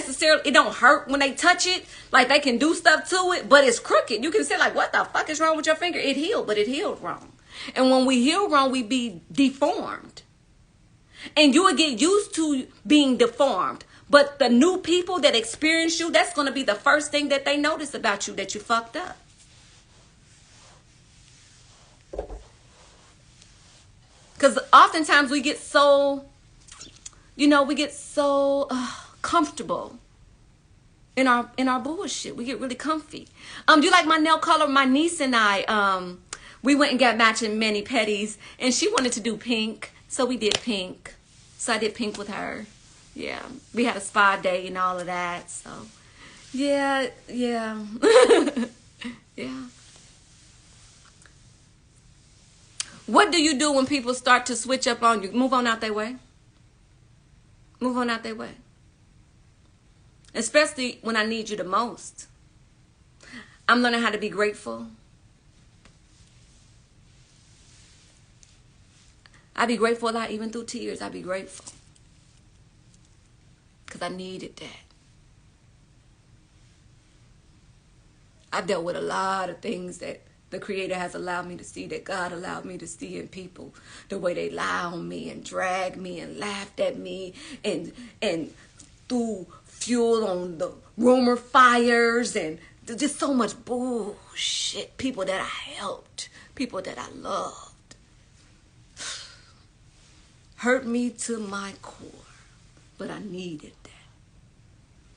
S1: hurt when they touch it. Like they can do stuff to it, but it's crooked. You can say like, what the fuck is wrong with your finger? It healed, but it healed wrong. And when we heal wrong, we be deformed. And you will get used to being deformed. But the new people that experience you, that's going to be the first thing that they notice about you, that you fucked up. Because oftentimes we get so, comfortable in our bullshit. We get really comfy. Do you like my nail color? My niece and I, we went and got matching mani-pedis, and she wanted to do pink, so we did pink. So I did pink with her. Yeah, we had a spa day and all of that. So, yeah. Yeah. What do you do when people start to switch up on you? Move on out their way. Move on out their way. Especially when I need you the most. I'm learning how to be grateful. I be grateful a lot, even through tears. I be grateful. Because I needed that. I've dealt with a lot of things that the Creator has allowed me to see, that God allowed me to see in people. The way they lie on me and drag me and laughed at me and threw fuel on the rumor fires and just so much bullshit. People that I helped. People that I loved. Hurt me to my core. But I needed that.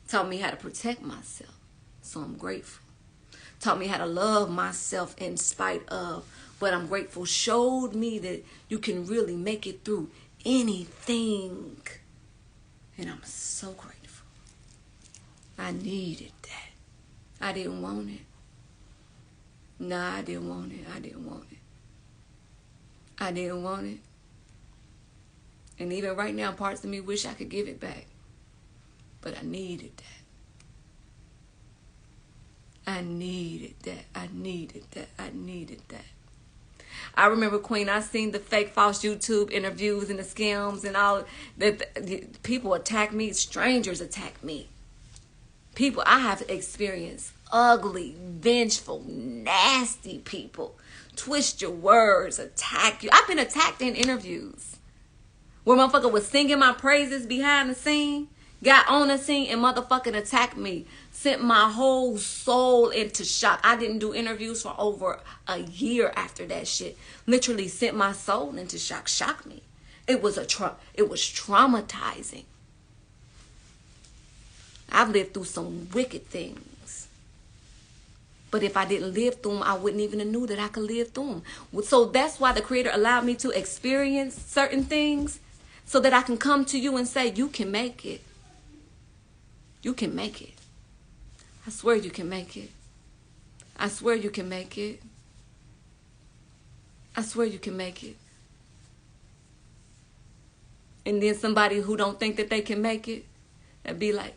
S1: Taught me how to protect myself. So I'm grateful. Taught me how to love myself in spite of. But I'm grateful. Showed me that you can really make it through anything. And I'm so grateful. I needed that. I didn't want it. Nah, I didn't want it. I didn't want it. I didn't want it. And even right now, parts of me wish I could give it back. But I needed that. I needed that. I needed that. I needed that. I remember, Queen, I seen the fake, false YouTube interviews and the scams and all that. People attack me. Strangers attack me. People, I have experienced ugly, vengeful, nasty people. Twist your words, attack you. I've been attacked in interviews. Where motherfucker was singing my praises behind the scene, got on the scene and motherfucking attacked me. Sent my whole soul into shock. I didn't do interviews for over a year after that shit. Literally sent my soul into shock. Shocked me. It was traumatizing. I've lived through some wicked things. But if I didn't live through them, I wouldn't even have knew that I could live through them. So that's why the Creator allowed me to experience certain things. So that I can come to you and say, you can make it. You can make it. I swear you can make it. I swear you can make it. I swear you can make it. And then somebody who don't think that they can make it, they'd be like,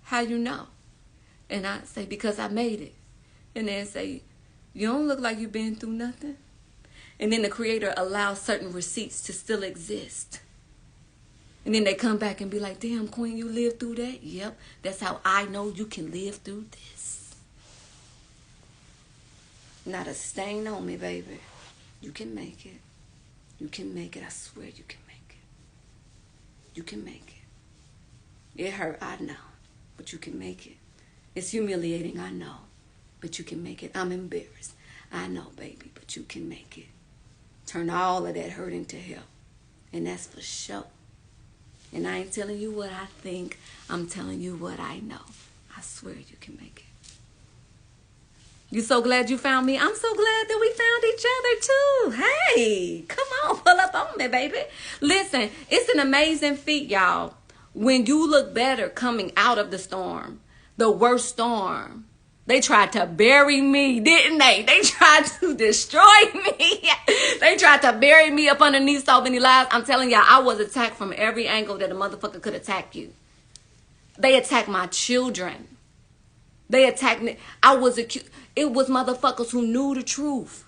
S1: how you know? And I say, because I made it. And then say, you don't look like you've been through nothing. And then the Creator allows certain receipts to still exist. And then they come back and be like, damn, Queen, you lived through that? Yep, that's how I know you can live through this. Not a stain on me, baby. You can make it. You can make it. I swear you can make it. You can make it. It hurt, I know. But you can make it. It's humiliating, I know. But you can make it. I'm embarrassed. I know, baby, but you can make it. Turn all of that hurt into hell. And that's for sure. And I ain't telling you what I think. I'm telling you what I know. I swear you can make it. You so glad you found me? I'm so glad that we found each other too. Hey, come on, pull up on me, baby. Listen, it's an amazing feat, y'all. When you look better coming out of the storm, the worst storm. They tried to bury me, didn't they? They tried to destroy me. They tried to bury me up underneath so many lies. I'm telling y'all, I was attacked from every angle that a motherfucker could attack you. They attacked my children. They attacked me. I was accused. It was motherfuckers who knew the truth.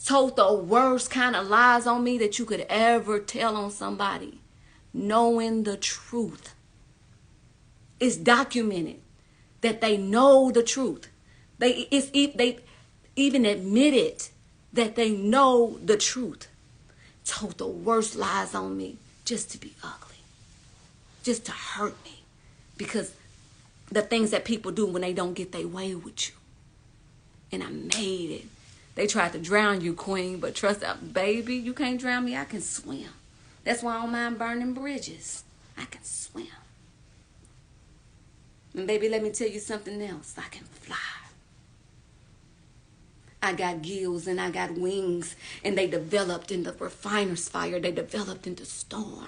S1: Told the worst kind of lies on me that you could ever tell on somebody. Knowing the truth. It's documented that they know the truth. They even admitted that they know the truth. Told the worst lies on me just to be ugly. Just to hurt me. Because the things that people do when they don't get their way with you. And I made it. They tried to drown you, Queen, but trust that, baby, you can't drown me. I can swim. That's why I don't mind burning bridges. I can swim. And baby, let me tell you something else. I can fly. I got gills and I got wings. And they developed in the refiner's fire. They developed in the storm.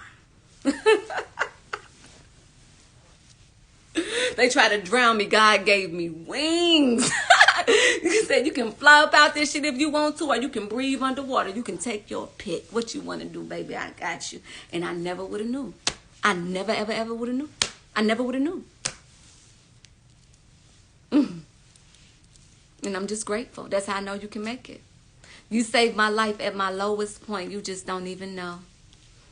S1: They tried to drown me. God gave me wings. You said you can fly up out this shit if you want to, or you can breathe underwater. You can take your pick. What you want to do, baby, I got you. And I never would have knew. I never, ever, ever would have knew. I never would have knew. And I'm just grateful. That's how I know you can make it. You saved my life at my lowest point. You just don't even know.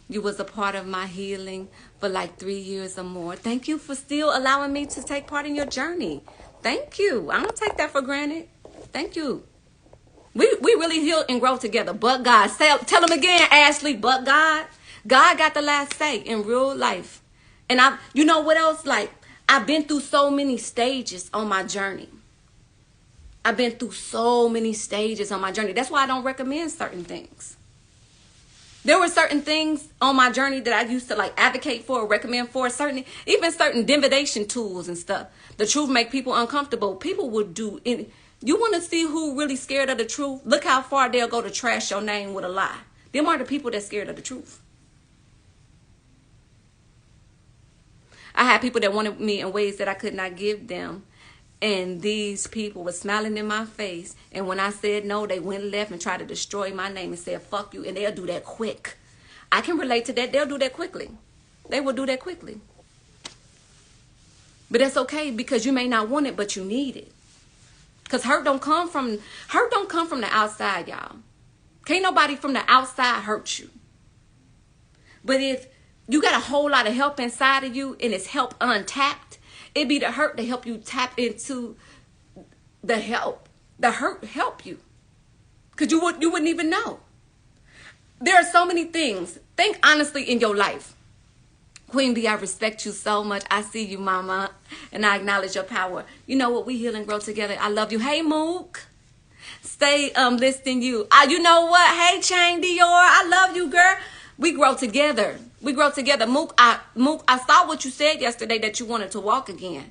S1: You was a part of my healing for like 3 years or more. Thank you for still allowing me to take part in your journey. Thank you. I don't take that for granted. Thank you. We really heal and grow together. But God. Tell them again, Ashley. But God. God got the last say in real life. And you know what else? Like, I've been through so many stages on my journey. I've been through so many stages on my journey. That's why I don't recommend certain things. There were certain things on my journey that I used to like advocate for or recommend for, even certain divination tools and stuff. The truth make people uncomfortable. People would do any. You want to see who really scared of the truth? Look how far they'll go to trash your name with a lie. Them are the people that's scared of the truth. I had people that wanted me in ways that I could not give them. And these people were smiling in my face. And when I said no, they went left and tried to destroy my name and said, fuck you. And they'll do that quick. I can relate to that. They'll do that quickly. They will do that quickly. But that's okay because you may not want it, but you need it. Because hurt don't come from the outside, y'all. Can't nobody from the outside hurt you. But if you got a whole lot of help inside of you and it's help untapped, it'd be the hurt to help you tap into the help. The hurt help you. Because you wouldn't even know. There are so many things. Think honestly in your life. Queen B, I respect you so much. I see you, mama. And I acknowledge your power. You know what? We heal and grow together. I love you. Hey, Mook. Stay listing you. You know what? Hey, Chain Dior. I love you, girl. We grow together. We grow together. Mook, I saw what you said yesterday that you wanted to walk again.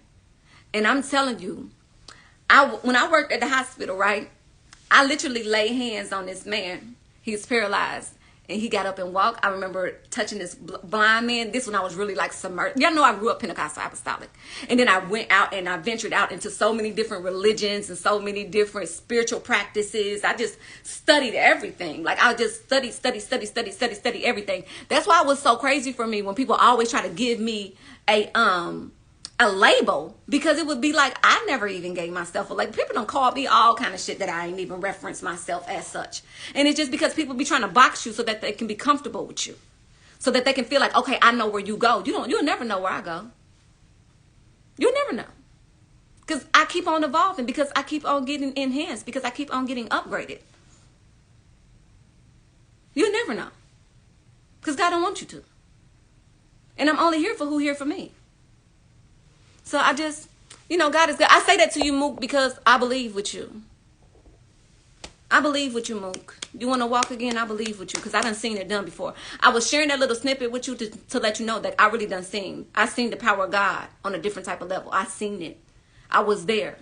S1: And I'm telling you, when I worked at the hospital, right, I literally laid hands on this man. He was paralyzed. And he got up and walked. I remember touching this blind man. This when I was really like submerged. Y'all know I grew up Pentecostal apostolic. And then I went out and I ventured out into so many different religions and so many different spiritual practices. I just studied everything. Like I just study everything. That's why it was so crazy for me when people always try to give me a label, because it would be like I never even gave myself a label. People don't call me all kind of shit that I ain't even reference myself as such. And it's just because people be trying to box you so that they can be comfortable with you. So that they can feel like, okay, I know where you go. You'll never know where I go. You'll never know. Because I keep on evolving, because I keep on getting enhanced, because I keep on getting upgraded. You'll never know. Because God don't want you to. And I'm only here for who here for me. So I just, God is good. I say that to you, Mook, because I believe with you. I believe with you, Mook. You want to walk again? I believe with you, because I done seen it done before. I was sharing that little snippet with you to let you know that I really done seen. I seen the power of God on a different type of level. I seen it. I was there.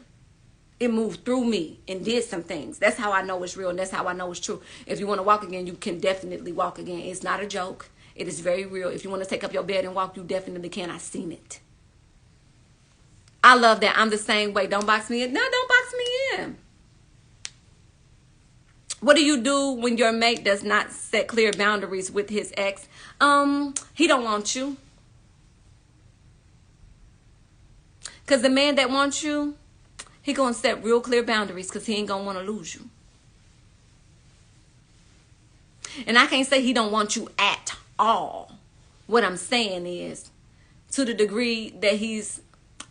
S1: It moved through me and did some things. That's how I know it's real, and that's how I know it's true. If you want to walk again, you can definitely walk again. It's not a joke. It is very real. If you want to take up your bed and walk, you definitely can. I seen it. I love that. I'm the same way. Don't box me in. No, don't box me in. What do you do when your mate does not set clear boundaries with his ex? He don't want you. Because the man that wants you, he going to set real clear boundaries, because he ain't going to want to lose you. And I can't say he don't want you at all. What I'm saying is, to the degree that he's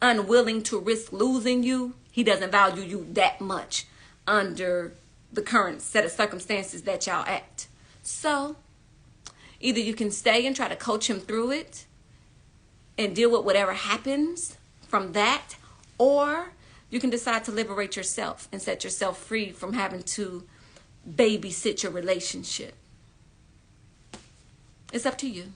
S1: unwilling to risk losing you, he doesn't value you that much under the current set of circumstances that y'all at. So either you can stay and try to coach him through it and deal with whatever happens from that, or you can decide to liberate yourself and set yourself free from having to babysit your relationship. It's up to you.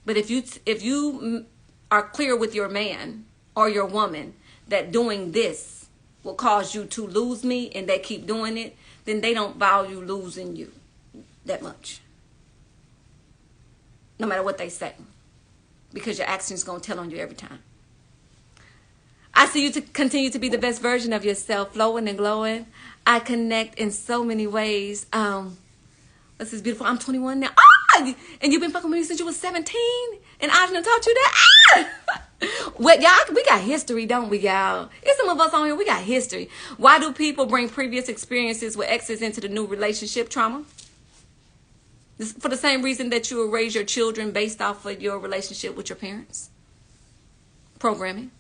S1: But if you are clear with your man or your woman that doing this will cause you to lose me, and they keep doing it, then they don't value losing you that much. No matter what they say. Because your actions going to tell on you every time. I see you to continue to be the best version of yourself, flowing and glowing. I connect in so many ways. This is beautiful. I'm 21 now. Ah! And you've been fucking with me since you was 17? And Ajna taught you that? Ah! Well, y'all, we got history, don't we, y'all? There's some of us on here, we got history. Why do people bring previous experiences with exes into the new relationship? Trauma. This, for the same reason that you will raise your children based off of your relationship with your parents. Programming.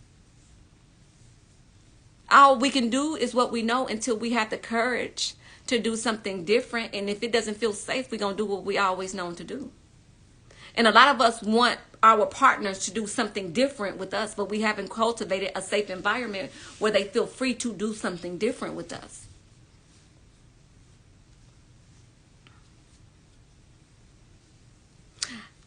S1: All we can do is what we know until we have the courage to do something different. And if it doesn't feel safe, we're going to do what we always known to do. And a lot of us want our partners to do something different with us, but we haven't cultivated a safe environment where they feel free to do something different with us.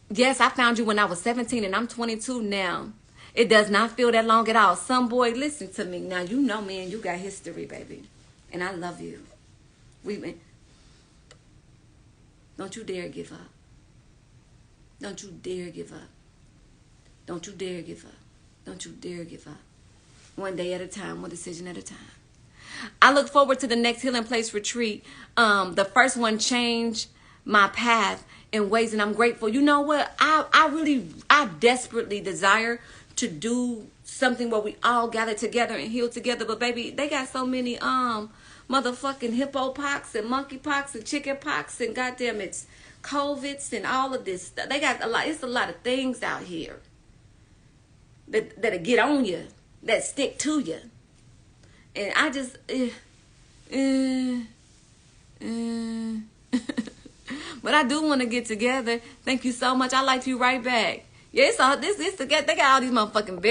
S1: Yes, I found you when I was 17 and I'm 22 now. It does not feel that long at all. Some boy, listen to me. Now, you know me and you got history, baby. And I love you. Don't you dare give up. Don't you dare give up. Don't you dare give up. Don't you dare give up. One day at a time, one decision at a time. I look forward to the next Healing Place retreat. The first one changed my path in ways, and I'm grateful. You know what? I desperately desire to do something where we all gather together and heal together. But baby, they got so many motherfucking hippo pox and monkey pox and chicken pox and goddamn it's COVIDs and all of this stuff. They got a lot. It's a lot of things out here that'll get on you, that stick to you. And I just but I do want to get together. Thank you so much. I like you right back. Yeah, it's all this to get. They got all these motherfucking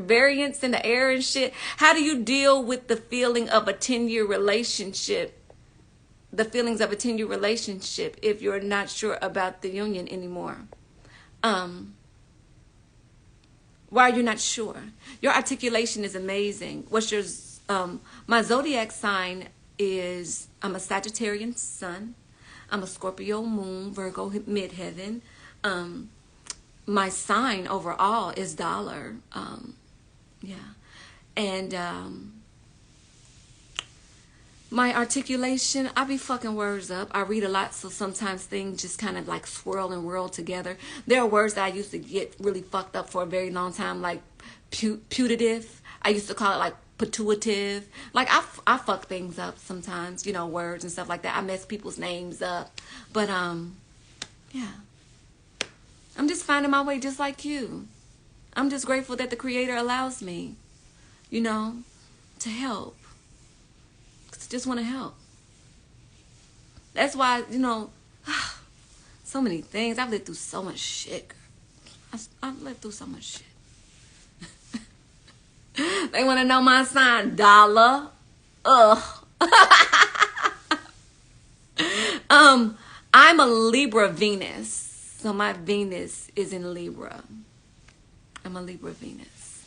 S1: variants in the air and shit. How do you deal with the feeling of a 10-year relationship? The feelings of a 10-year relationship if you're not sure about the union anymore. Why are you not sure? Your articulation is amazing. What's your my zodiac sign is I'm a Sagittarian sun. I'm a Scorpio moon, Virgo midheaven. My sign overall is dollar. Yeah. And my articulation, I be fucking words up. I read a lot, so sometimes things just kind of like swirl and whirl together. There are words that I used to get really fucked up for a very long time, like putative. I used to call it like pituitive. Like I fuck things up sometimes, you know, words and stuff like that. I mess people's names up. But yeah. I'm just finding my way just like you. I'm just grateful that the Creator allows me, you know, to help. I just want to help. That's why, you know, so many things. I've lived through so much shit. I've lived through so much shit. They want to know my sign, dollar. I'm a Libra Venus. So my Venus is in Libra. I'm a Libra Venus.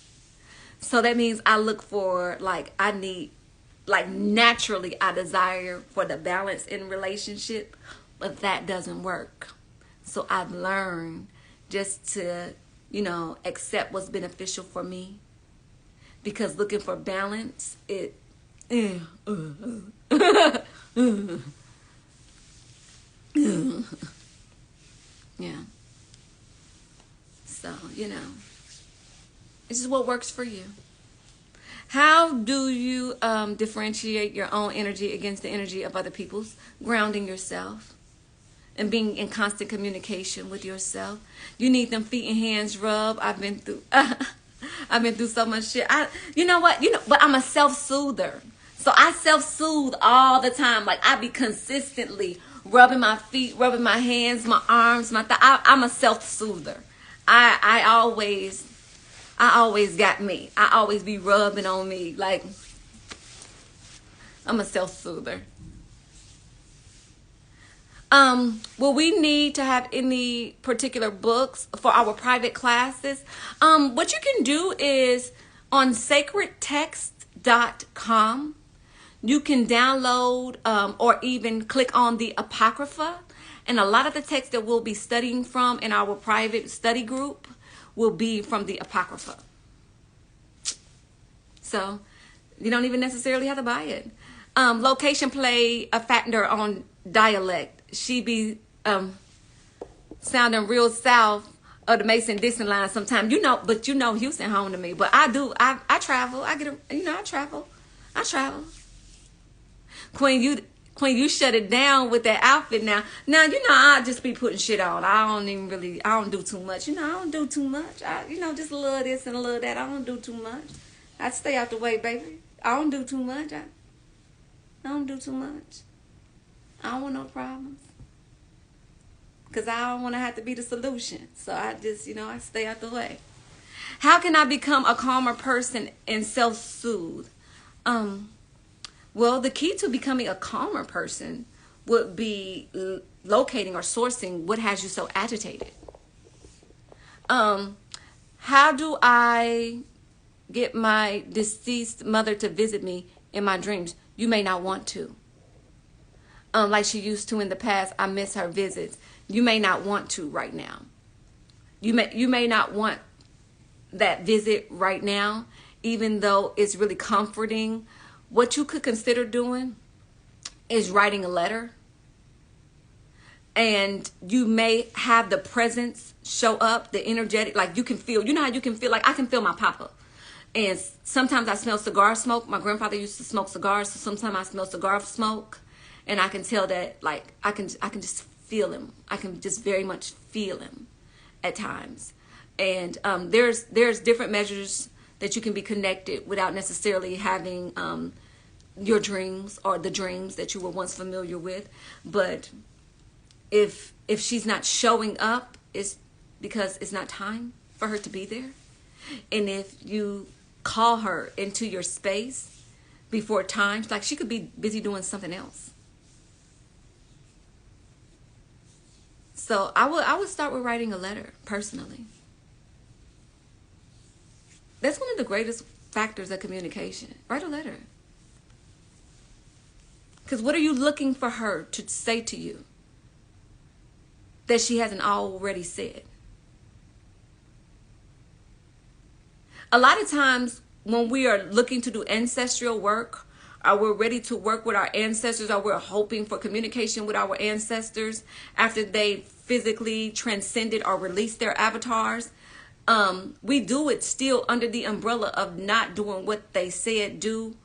S1: So that means I look for, like, I need, like, naturally I desire for the balance in relationship, but that doesn't work. So I've learned just to, you know, accept what's beneficial for me. Because looking for balance, yeah. So, you know, this is what works for you. How do you differentiate your own energy against the energy of other people's? Grounding yourself and being in constant communication with yourself. You need them feet and hands rubbed. I've been through so much shit. You know what? But I'm a self-soother. So I self-soothe all the time. Like I be consistently rubbing my feet, rubbing my hands, my arms, my I'm a self-soother. I always got me. I always be rubbing on me. Like I'm a self-soother. Will we need to have any particular books for our private classes? What you can do is on sacredtext.com. You can download or even click on the Apocrypha. And a lot of the text that we'll be studying from in our private study group will be from the Apocrypha. So you don't even necessarily have to buy it. Location play a factor on dialect. She be sounding real south of the Mason-Dixon line sometimes. But Houston home to me. But I do. I travel. I travel. Queen, you shut it down with that outfit now. Now, I just be putting shit on. I don't do too much. I don't do too much. Just a little this and a little that. I don't do too much. I stay out the way, baby. I don't do too much. I don't do too much. I don't want no problems. Because I don't want to have to be the solution. So I just, I stay out the way. How can I become a calmer person and self-soothe? Well, the key to becoming a calmer person would be locating or sourcing what has you so agitated. How do I get my deceased mother to visit me in my dreams? You may not want to. Like she used to in the past. I miss her visits. You may not want to right now. You may not want that visit right now, even though it's really comforting. What you could consider doing is writing a letter. And you may have the presence show up, the energetic, like you can feel, how you can feel, like I can feel my papa. And sometimes I smell cigar smoke. My grandfather used to smoke cigars, so sometimes I smell cigar smoke. And I can tell that, like, I can just feel him. I can just very much feel him at times. And there's different measures that you can be connected without necessarily having your dreams or the dreams that you were once familiar with. But if she's not showing up, it's because it's not time for her to be there. And if you call her into your space before time, like she could be busy doing something else. So I would start with writing a letter personally. That's one of the greatest factors of communication. Write a letter. Because what are you looking for her to say to you that she hasn't already said? A lot of times when we are looking to do ancestral work, or we're ready to work with our ancestors, or we're hoping for communication with our ancestors after they physically transcended or released their avatars, we do it still under the umbrella of not doing what they said do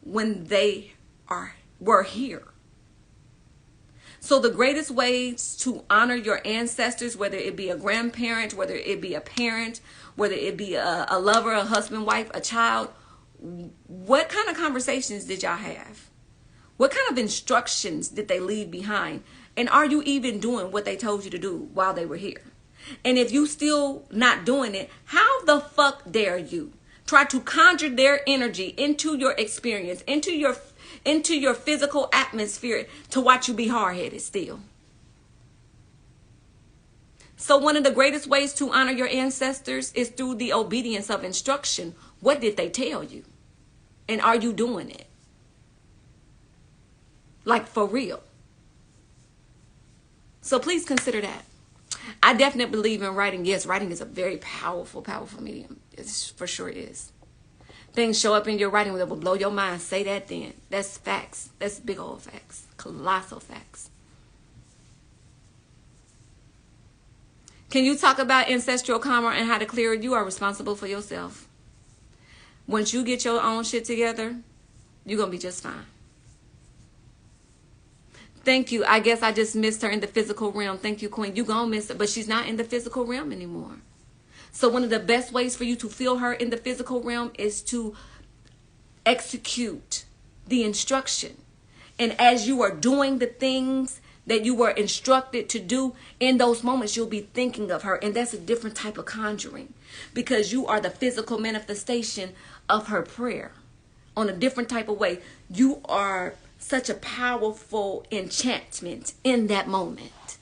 S1: when they were here. So the greatest ways to honor your ancestors, whether it be a grandparent, whether it be a parent, whether it be a lover, a husband, wife, a child, what kind of conversations did y'all have? What kind of instructions did they leave behind? And are you even doing what they told you to do while they were here? And if you still not doing it, how the fuck dare you try to conjure their energy into your experience, into your physical atmosphere to watch you be hard-headed still? So one of the greatest ways to honor your ancestors is through the obedience of instruction. What did they tell you? And are you doing it? Like for real. So please consider that. I definitely believe in writing. Yes, writing is a very powerful, powerful medium. It for sure is. Things show up in your writing that will blow your mind. Say that then. That's facts. That's big old facts. Colossal facts. Can you talk about ancestral karma and how to clear it? You are responsible for yourself. Once you get your own shit together, you're going to be just fine. Thank you. I guess I just missed her in the physical realm. Thank you, Queen. You gonna miss her, but she's not in the physical realm anymore. So one of the best ways for you to feel her in the physical realm is to execute the instruction. And as you are doing the things that you were instructed to do, in those moments you'll be thinking of her. And that's a different type of conjuring, because you are the physical manifestation of her prayer on a different type of way. You are such a powerful enchantment in that moment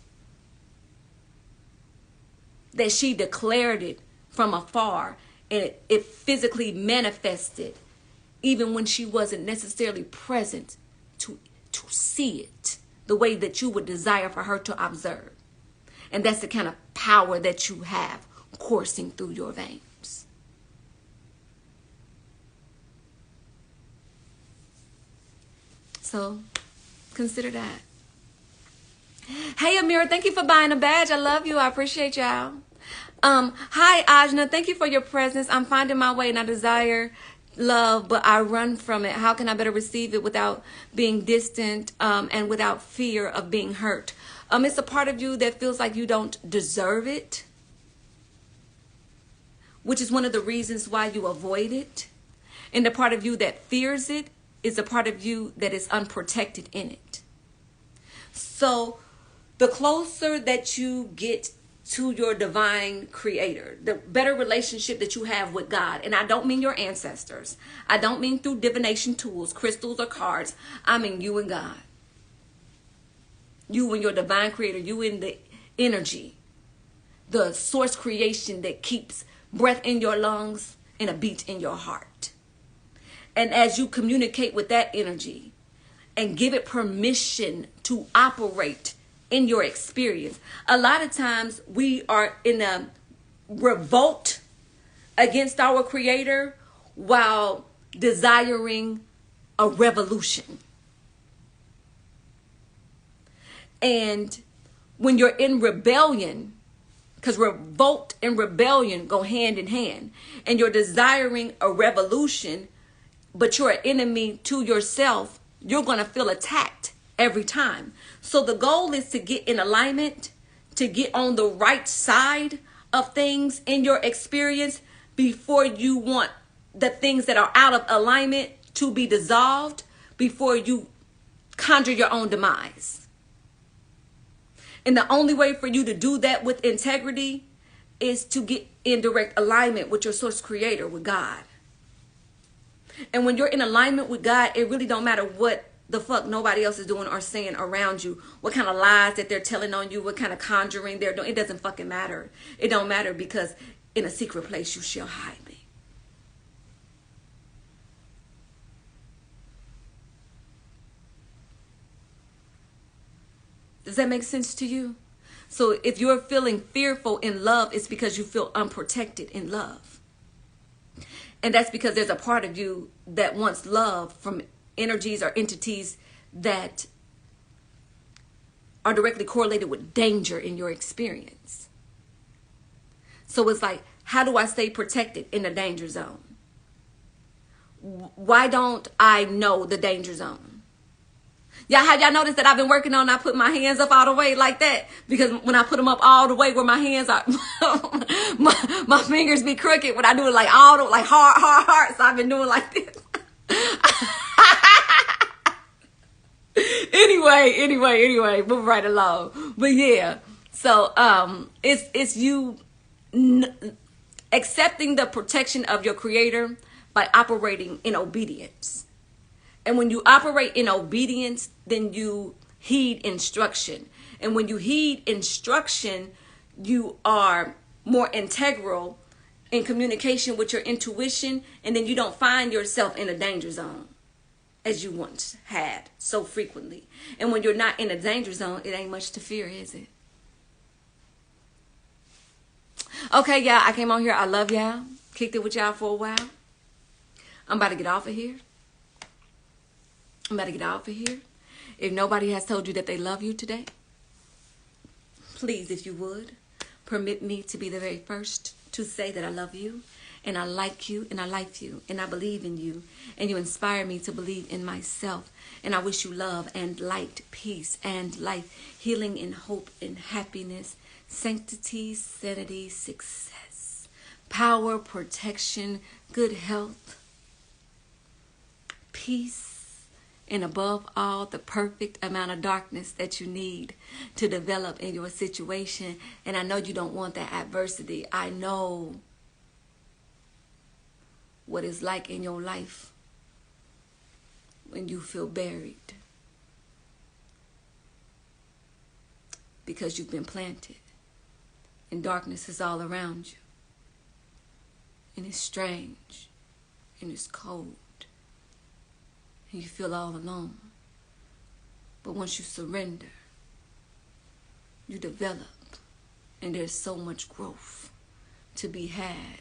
S1: that she declared it from afar, and it physically manifested even when she wasn't necessarily present to see it the way that you would desire for her to observe. And that's the kind of power that you have coursing through your veins. So consider that. Hey, Amira, thank you for buying a badge. I love you. I appreciate y'all. Hi, Ajna. Thank you for your presence. I'm finding my way and I desire love, but I run from it. How can I better receive it without being distant and without fear of being hurt? It's a part of you that feels like you don't deserve it, which is one of the reasons why you avoid it. And the part of you that fears it is a part of you that is unprotected in it. So the closer that you get to your divine creator, the better relationship that you have with God. And I don't mean your ancestors. I don't mean through divination tools, crystals, or cards. I mean you and God. You and your divine creator. You in the energy. The source creation that keeps breath in your lungs and a beat in your heart. And as you communicate with that energy and give it permission to operate in your experience. A lot of times we are in a revolt against our creator while desiring a revolution. And when you're in rebellion, because revolt and rebellion go hand in hand, and you're desiring a revolution, but you're an enemy to yourself, you're going to feel attacked every time. So the goal is to get in alignment, to get on the right side of things in your experience before you want the things that are out of alignment to be dissolved, before you conjure your own demise. And the only way for you to do that with integrity is to get in direct alignment with your source creator, with God. And when you're in alignment with God, it really don't matter what the fuck nobody else is doing or saying around you, what kind of lies that they're telling on you, what kind of conjuring they're doing. It doesn't fucking matter. It don't matter, because in a secret place you shall hide me. Does that make sense to you? So if you're feeling fearful in love, it's because you feel unprotected in love. And that's because there's a part of you that wants love from energies or entities that are directly correlated with danger in your experience. So it's like, how do I stay protected in the danger zone? Why don't I know the danger zone? Have y'all noticed that I've been working on, I put my hands up all the way like that? Because when I put them up all the way where my hands are, my fingers be crooked when I do it like all the, like hard. So I've been doing like this. Anyway, move right along. But yeah, so it's you accepting the protection of your creator by operating in obedience. And when you operate in obedience, then you heed instruction. And when you heed instruction, you are more integral in communication with your intuition, and then you don't find yourself in a danger zone as you once had so frequently. And when you're not in a danger zone, it ain't much to fear, is it? Okay, y'all, I came on here. I love y'all. Kicked it with y'all for a while. I'm about to get off of here. If nobody has told you that they love you today, please, if you would, permit me to be the very first to say that I love you, and I like you, and I like you, and I believe in you, and you inspire me to believe in myself. And I wish you love and light, peace and life, healing and hope and happiness, sanctity, sanity, success, power, protection, good health, peace, and above all, the perfect amount of darkness that you need to develop in your situation. And I know you don't want that adversity. I know what it's like in your life when you feel buried, because you've been planted and darkness is all around you. And it's strange and it's cold. And you feel all alone. But once you surrender, you develop. And there's so much growth to be had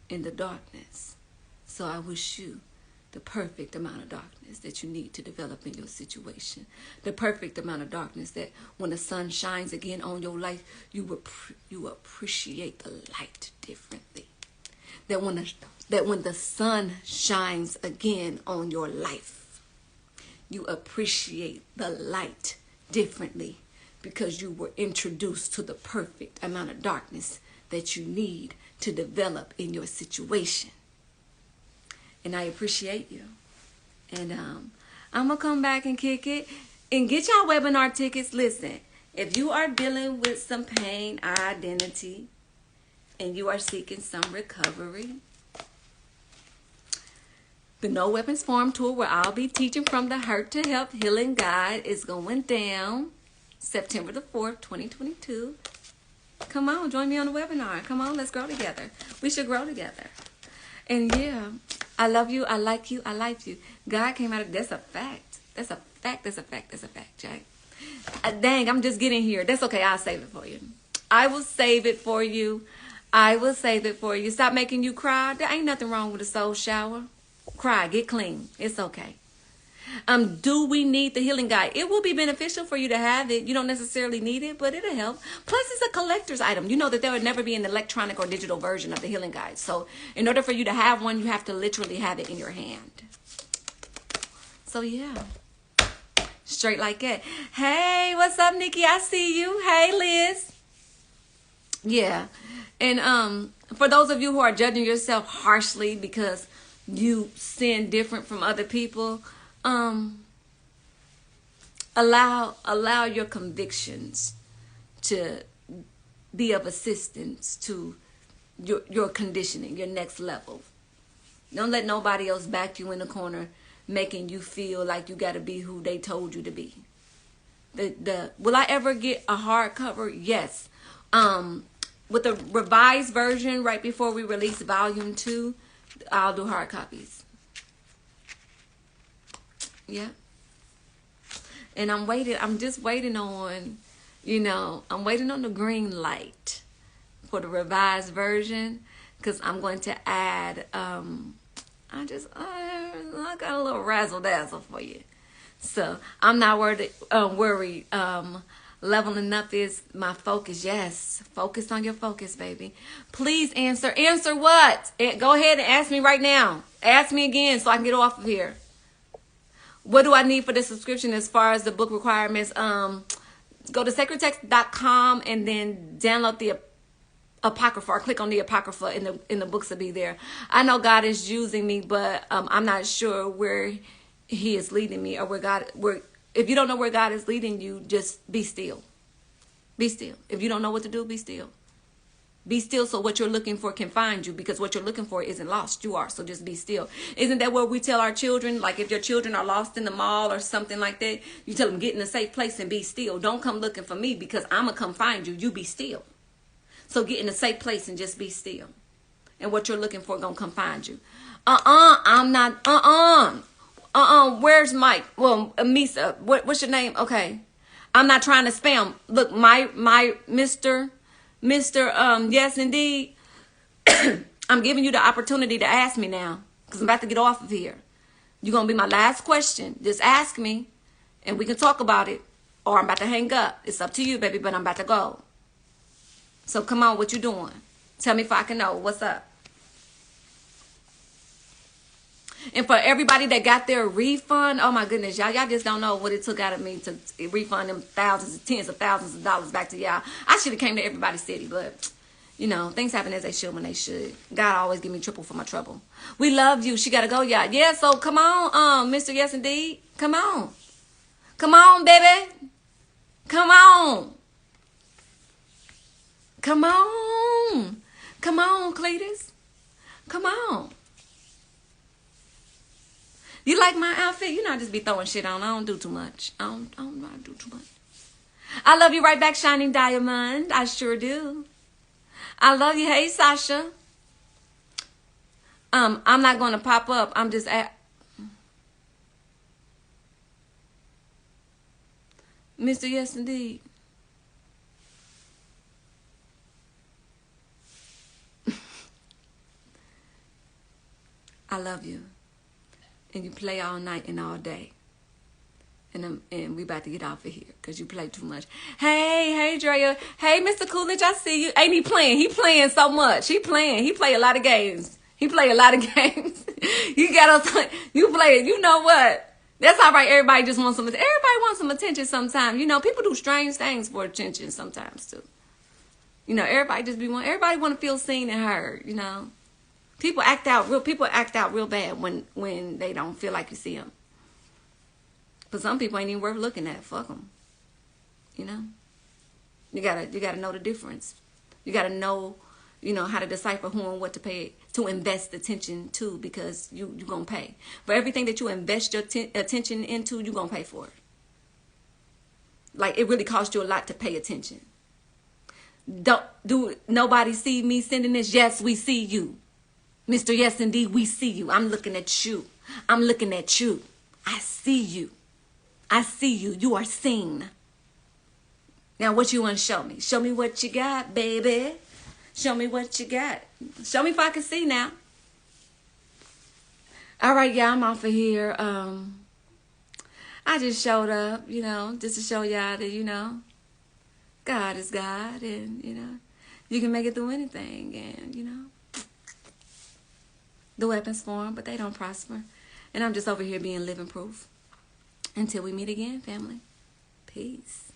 S1: in the darkness. So I wish you the perfect amount of darkness that you need to develop in your situation. The perfect amount of darkness that when the sun shines again on your life, you appreciate the light differently. That when the sun shines again on your life, you appreciate the light differently because you were introduced to the perfect amount of darkness that you need to develop in your situation. And I appreciate you. And I'm going to come back and kick it and get y'all webinar tickets. Listen, if you are dealing with some pain, identity, and you are seeking some recovery, the No Weapons Forum tour, where I'll be teaching from the Hurt to Help Healing Guide, is going down September the 4th, 2022. Come on, join me on the webinar. Come on, let's grow together. We should grow together. And yeah, I love you. I like you. I like you. God came out of, that's a fact. That's a fact. That's a fact. That's a fact, Jay. Dang, I'm just getting here. That's okay. I'll save it for you. I will save it for you. I will save it for you. Stop making you cry. There ain't nothing wrong with a soul shower. Cry, get clean. It's okay. Do we need the healing guide? It will be beneficial for you to have it. You don't necessarily need it, but it'll help. Plus, it's a collector's item. You know that there would never be an electronic or digital version of the healing guide. So in order for you to have one, you have to literally have it in your hand. So yeah, straight like that. Hey, what's up, Nikki? I see you. Hey, Liz. Yeah. And for those of you who are judging yourself harshly because you sin different from other people, allow your convictions to be of assistance to your conditioning, your next level. Don't let nobody else back you in the corner making you feel like you got to be who they told you to be. Will I ever get a hardcover? Yes. With the revised version right before we release volume 2, I'll do hard copies. Yeah. And I'm just waiting on, I'm waiting on the green light for the revised version, because I'm going to add, I got a little razzle dazzle for you. So I'm not worried. Leveling up is my focus. Yes. Focus on your focus, baby. Please answer. Answer what? Go ahead and ask me right now. Ask me again so I can get off of here. What do I need for the subscription as far as the book requirements? Go to sacredtext.com and then download the Apocrypha, or click on the Apocrypha, and the books will be there. I know God is using me, but I'm not sure where He is leading me, or if you don't know where God is leading you, just be still. Be still. If you don't know what to do, be still. Be still so what you're looking for can find you, because what you're looking for isn't lost. You are. So just be still. Isn't that what we tell our children? Like if your children are lost in the mall or something like that, you tell them get in a safe place and be still. Don't come looking for me, because I'm going to come find you. You be still. So get in a safe place and just be still. And what you're looking for going to come find you. I'm not. Where's Mike? Well, Misa, what's your name? Okay. I'm not trying to spam. Look, my Mr. Yes, indeed. I'm giving you the opportunity to ask me now, because I'm about to get off of here. You're going to be my last question. Just ask me and we can talk about it, or I'm about to hang up. It's up to you, baby, but I'm about to go. So come on, what you doing? Tell me if I can know. What's up? And for everybody that got their refund, oh my goodness, y'all just don't know what it took out of me to refund them tens of thousands of dollars back to y'all. I should have came to everybody's city, but things happen as they should when they should. God always give me triple for my trouble. We love you. She gotta go, y'all. Yeah, so come on, Mr. Yes Indeed. Come on. Come on, baby. Come on. Come on. Come on, Cletus. Come on. You like my outfit? I just be throwing shit on. I don't do too much. I don't know how to do too much. I love you right back, Shining Diamond. I sure do. I love you. Hey, Sasha. I'm not going to pop up. I'm just at Mr. Yes, Indeed. I love you. and you play all night and all day. And we about to get off of here because you play too much. Hey, Drea. Hey, Mr. Coolidge, I see you. Ain't he playing? He playing so much. He play a lot of games. He play a lot of games. You got us. You play it. You know what? That's all right. Everybody just wants everybody wants some attention sometimes. You know, people do strange things for attention sometimes too. You know, everybody want to feel seen and heard, you know. People act out real bad when they don't feel like you see them. But some people ain't even worth looking at. Fuck them. You know? You gotta know the difference. You gotta know, you know, how to decipher who and what to invest attention to, because you gonna pay. For everything that you invest your attention into, you gonna pay for it. Like, it really costs you a lot to pay attention. Do nobody see me sending this? Yes, we see you. Mr. Yes, indeed, we see you. I'm looking at you. I'm looking at you. I see you. I see you. You are seen. Now, what you want to show me? Show me what you got, baby. Show me what you got. Show me if I can see now. All right, y'all, I'm off of here. I just showed up, you know, just to show y'all that, you know, God is God, and, you know, you can make it through anything, and, you know, the weapons form, but they don't prosper. And I'm just over here being living proof. Until we meet again, family. Peace.